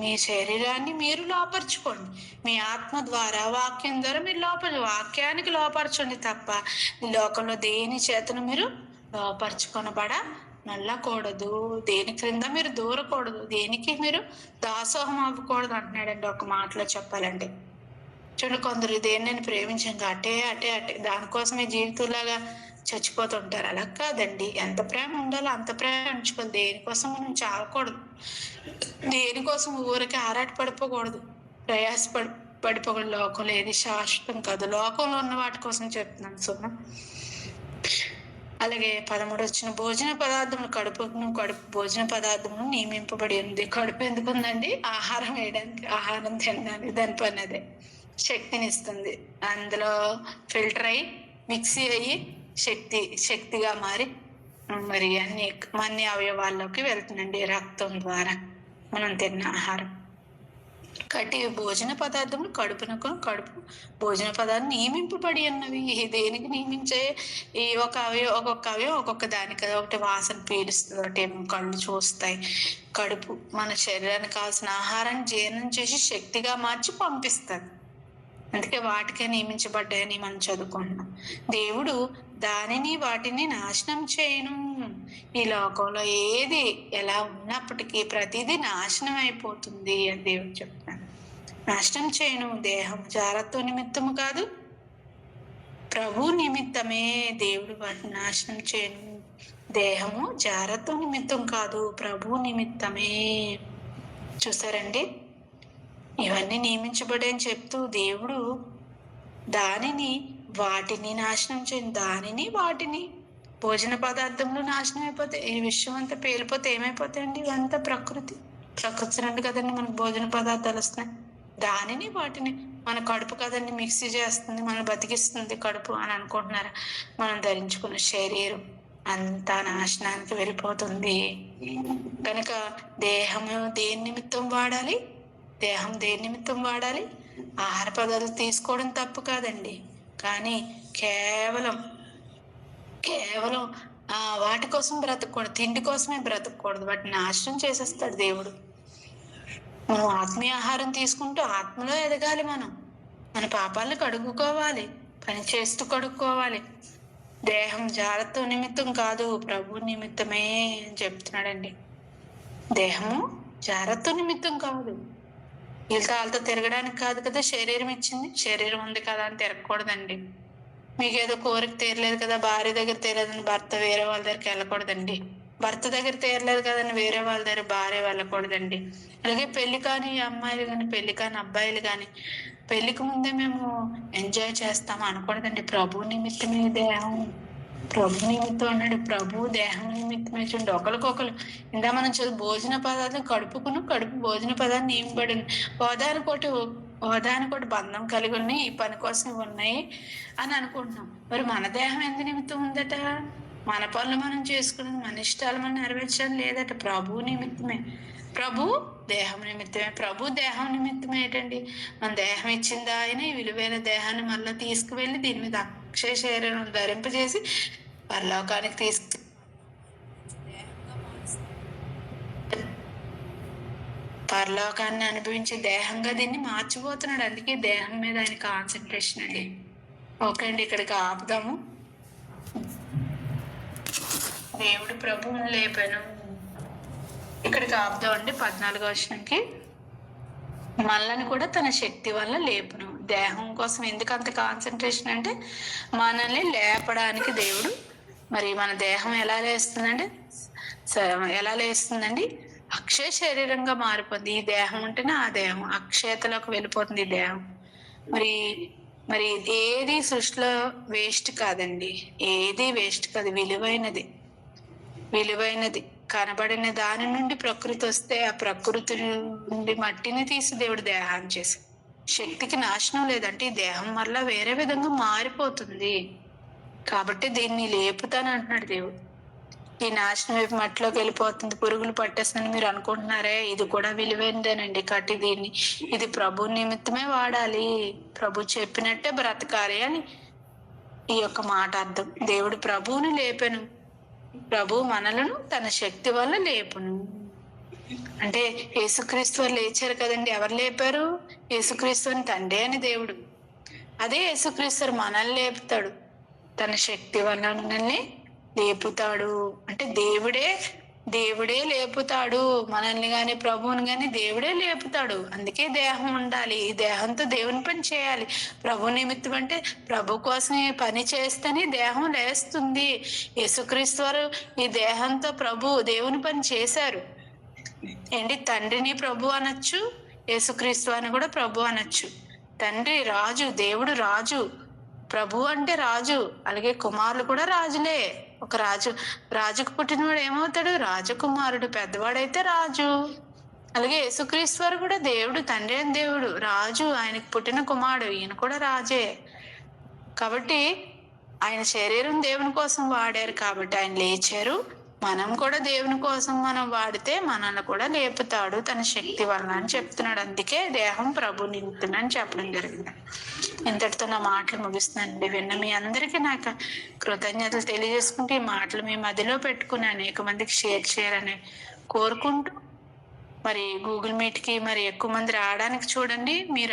మీ శరీరాన్ని మీరు లోపరుచుకోండి. మీ ఆత్మ ద్వారా, వాక్యం ద్వారా మీరు వాక్యానికి లోపరచండి తప్ప ఈ లోకంలో దేని చేతను మీరు లోపరుచుకొనబడ నల్లకూడదు. దేని క్రింద మీరు దూరకూడదు, దేనికి మీరు దాసోహం అవ్వకూడదు అంటున్నాడండి. ఒక మాటలో చెప్పాలంటే చూడండి, కొందరు దేన్ని ప్రేమించాక అటే అటే అటే దానికోసమే జీవితంలాగా చచ్చిపోతుంటారు. అలా కాదండి. ఎంత ప్రేమ ఉండాలో అంత ప్రేమ ఉంచుకోవాలి. దేనికోసం మనం చావకూడదు, దేనికోసం ఊరికి ఆరాట పడిపోకూడదు, పడిపోకూడదు. లోకంలో ఏది శాశ్వతం కాదు. లోకంలో ఉన్న వాటి కోసం చెప్తున్నాను సుమ. అలాగే 13 వచ్చిన భోజన పదార్థములు కడుపు భోజన పదార్థములు నియమింపబడి ఉంది. కడుపు ఎందుకు ఉందండి? ఆహారం వేయడానికి, ఆహారం తినడానికి. దాని పని అదే, శక్తిని ఇస్తుంది. అందులో ఫిల్టర్ అయ్యి మిక్సీ అయ్యి శక్తిగా మారి మరి అన్ని అవయవాల్లోకి వెళ్తుందండి రక్తం ద్వారా మనం తిన్న ఆహారం. కట్టి భోజన పదార్థములు కడుపు భోజన పదార్థం నియమింపబడి ఉన్నవి. దేనికి నియమించే? ఈ ఒక్కొక్క అవయవం ఒక్కొక్క దానికి. ఒకటి వాసన పీలుస్తుంది, ఒకటి ఏమో కళ్ళు చూస్తాయి. కడుపు మన శరీరానికి కావాల్సిన ఆహారాన్ని జీర్ణం చేసి శక్తిగా మార్చి పంపిస్తుంది. అందుకే వాటికే నియమించబడ్డాయని మనం చదువుకుంటున్నాం. దేవుడు వాటిని నాశనం చేయను. ఈ లోకంలో ఏది ఎలా ఉన్నప్పటికీ ప్రతిదీ నాశనం అయిపోతుంది అని దేవుడు చెప్తాను. నాశనం చేయను. దేహం జాగ్రత్త నిమిత్తము కాదు, ప్రభు నిమిత్తమే దేవుడు వాటిని నాశనం చేయను. దేహము జాగ్రత్త నిమిత్తం కాదు, ప్రభు నిమిత్తమే. చూసారండి, ఇవన్నీ నియమించబడని చెప్తూ దేవుడు వాటిని నాశనం చేయను. వాటిని భోజన పదార్థంలో నాశనం అయిపోతే ఈ విషయం అంతా పేలిపోతే ఏమైపోతాయండి? ఇవంతా ప్రకృతి నుండి కదండి మనకు భోజన పదార్థాలు వస్తున్నాయి. వాటిని మన కడుపు కదండి మిక్సీ చేస్తుంది, మనం బతికిస్తుంది కడుపు అని అనుకుంటున్నారా? మనం ధరించుకున్న శరీరం అంతా నాశనానికి వెళ్ళిపోతుంది. కనుక దేహము దేని నిమిత్తం వాడాలి? ఆహార పదార్థాలు తీసుకోవడం తప్పు కాదండి, కానీ కేవలం వాటి కోసం బ్రతకూడదు, తిండి కోసమే బ్రతకూడదు. వాటిని నాశనం చేసేస్తాడు దేవుడు. మనం ఆత్మీయ ఆహారం తీసుకుంటూ ఆత్మలో ఎదగాలి. మన పాపాలను కడుక్కోవాలి, పని చేస్తూ కడుక్కోవాలి. దేహం జాగ్రత్త నిమిత్తం కాదు, ప్రభు నిమిత్తమే అని చెప్తున్నాడండి. దేహము జాగ్రత్త నిమిత్తం కాదు, వాళ్ళతో తిరగడానికి కాదు కదా శరీరం ఇచ్చింది. శరీరం ఉంది కదా అని తిరగకూడదండి. మీకేదో కోరిక తీరలేదు కదా, భార్య దగ్గర తీరలేదని భర్త వేరే వాళ్ళ దగ్గరికి వెళ్ళకూడదండి. భర్త దగ్గర తీరలేదు కదని వేరే వాళ్ళ దగ్గర భార్య వెళ్ళకూడదండి. అలాగే పెళ్లి కాని అమ్మాయిలు కానీ పెళ్లి కాని అబ్బాయిలు కానీ పెళ్లికి ముందే మేము ఎంజాయ్ చేస్తాము అనకూడదండి. ప్రభు నిమిత్తమే దేహం, ప్రభు నిమిత్తం అన్నాడు. ప్రభు దేహం నిమిత్తమే. చూడండి, ఒకరికొకరు ఇందా మనం చదువు భోజన పదార్థం కడుపు భోజన పదార్థం నియమబడింది. హోదానికోటి బంధం కలిగి ఉన్నాయి, ఈ పని కోసం ఉన్నాయి అని అనుకుంటున్నాం. మరి మన దేహం ఎందు నిమిత్తం ఉందట? మన పనులు మనం చేసుకున్నది, మన ఇష్టాలు మనం నెరవేర్చాలి లేదట. ప్రభు నిమిత్తమే, ప్రభు దేహం నిమిత్తమే. ప్రభు దేహం నిమిత్తమే ఏంటండి? మన దేహం ఇచ్చింది ఆయన. ఈ విలువైన దేహాన్ని మళ్ళీ తీసుకువెళ్ళి దీని మీద అక్షయ శరీరం ధరింపజేసి పరలోకానికి పరలోకాన్ని అనుభవించే దేహంగా దీన్ని మార్చిపోతున్నాడు. అందుకే దేహం మీద ఆయన కాన్సన్ట్రేషన్ అండి. ఓకే అండి, ఇక్కడికి ఆపుదాము. దేవుడు ప్రభువుని లేపాను. ఇక్కడికి ఆపుదామండి. 14వ వచనంకి, మనల్ని కూడా తన శక్తి వల్ల లేపును. దేహం కోసం ఎందుకు అంత కాన్సన్ట్రేషన్ అంటే, మనల్ని లేపడానికి దేవుడు. మరి మన దేహం ఎలా లేస్తుందండి? అక్షయ శరీరంగా మారిపోతుంది. ఈ దేహం ఉంటేనే ఆ దేహం అక్షయతలోకి వెళ్ళిపోతుంది. ఈ దేహం మరి ఏది సృష్టిలో వేస్ట్ కాదండి. ఏది వేస్ట్ కాదు, విలువైనది. కనబడిన దాని నుండి ప్రకృతి వస్తే ఆ ప్రకృతి నుండి మట్టిని తీసి దేవుడు దేహాన్ని చేసి, శక్తికి నాశనం లేదంటే ఈ దేహం వల్ల వేరే విధంగా మారిపోతుంది. కాబట్టి దీన్ని లేపుతాను అంటున్నాడు దేవుడు. ఈ నాశనం వైపు మట్టిలోకి వెళ్ళిపోతుంది, పురుగులు పట్టేస్తుందని మీరు అనుకుంటున్నారే, ఇది కూడా విలువైనదేనండి. కట్టి దీన్ని, ఇది ప్రభు నిమిత్తమే వాడాలి, ప్రభు చెప్పినట్టే బ్రతకాలి అని ఈ యొక్క మాట అర్థం. దేవుడు ప్రభువుని లేపెను, ప్రభు మనలను తన శక్తి వల్ల లేపును. అంటే యేసుక్రీస్తు వారు లేచారు కదండి. ఎవరు లేపారు? యేసుక్రీస్తు అని తండ్రి అని దేవుడు. అదే యేసుక్రీస్తు మనల్ని లేపుతాడు, తన శక్తి వల్ల మనల్ని లేపుతాడు. అంటే దేవుడే లేపుతాడు మనల్ని గాని, ప్రభువుని గాని దేవుడే లేపుతాడు. అందుకే దేహం ఉండాలి. ఈ దేహంతో దేవుని పని చేయాలి. ప్రభు నిమిత్తం అంటే ప్రభు కోసం పని చేస్తేనే దేహం లేస్తుంది. యేసుక్రీస్తు వారు ఈ దేహంతో దేవుని పని చేశారు. ఏంటి? తండ్రిని ప్రభు అనొచ్చు, యేసుక్రీస్తు అని కూడా ప్రభు అనొచ్చు. తండ్రి రాజు, దేవుడు రాజు, ప్రభు అంటే రాజు. అలాగే కుమారులు కూడా రాజులే. ఒక రాజుకు పుట్టినవాడు ఏమవుతాడు? రాజకుమారుడు. పెద్దవాడైతే రాజు. అలాగే యేసుక్రీస్తు వారు కూడా దేవుడు, తండ్రి అని దేవుడు, రాజు. ఆయనకు పుట్టిన కుమారుడు, ఈయన కూడా రాజే. కాబట్టి ఆయన శరీరం దేవుని కోసం వాడారు కాబట్టి ఆయన లేచారు. మనం కూడా దేవుని కోసం మనం వాడితే మనల్ని కూడా లేపుతాడు తన శక్తి వల్ల అని చెప్తున్నాడు. అందుకే దేహం ప్రభు నింపుతుందని చెప్పడం జరిగింది. ఇంతటితో నా మాటలు ముగిస్తున్నానండి. విన్న మీ అందరికీ నాకు కృతజ్ఞతలు తెలియజేసుకుంటూ ఈ మాటలు మీ మధ్యలో పెట్టుకుని అనేక మందికి షేర్ చేయాలని కోరుకుంటూ, మరి గూగుల్ మీట్కి మరి ఎక్కువ మంది రావడానికి చూడండి. మీరు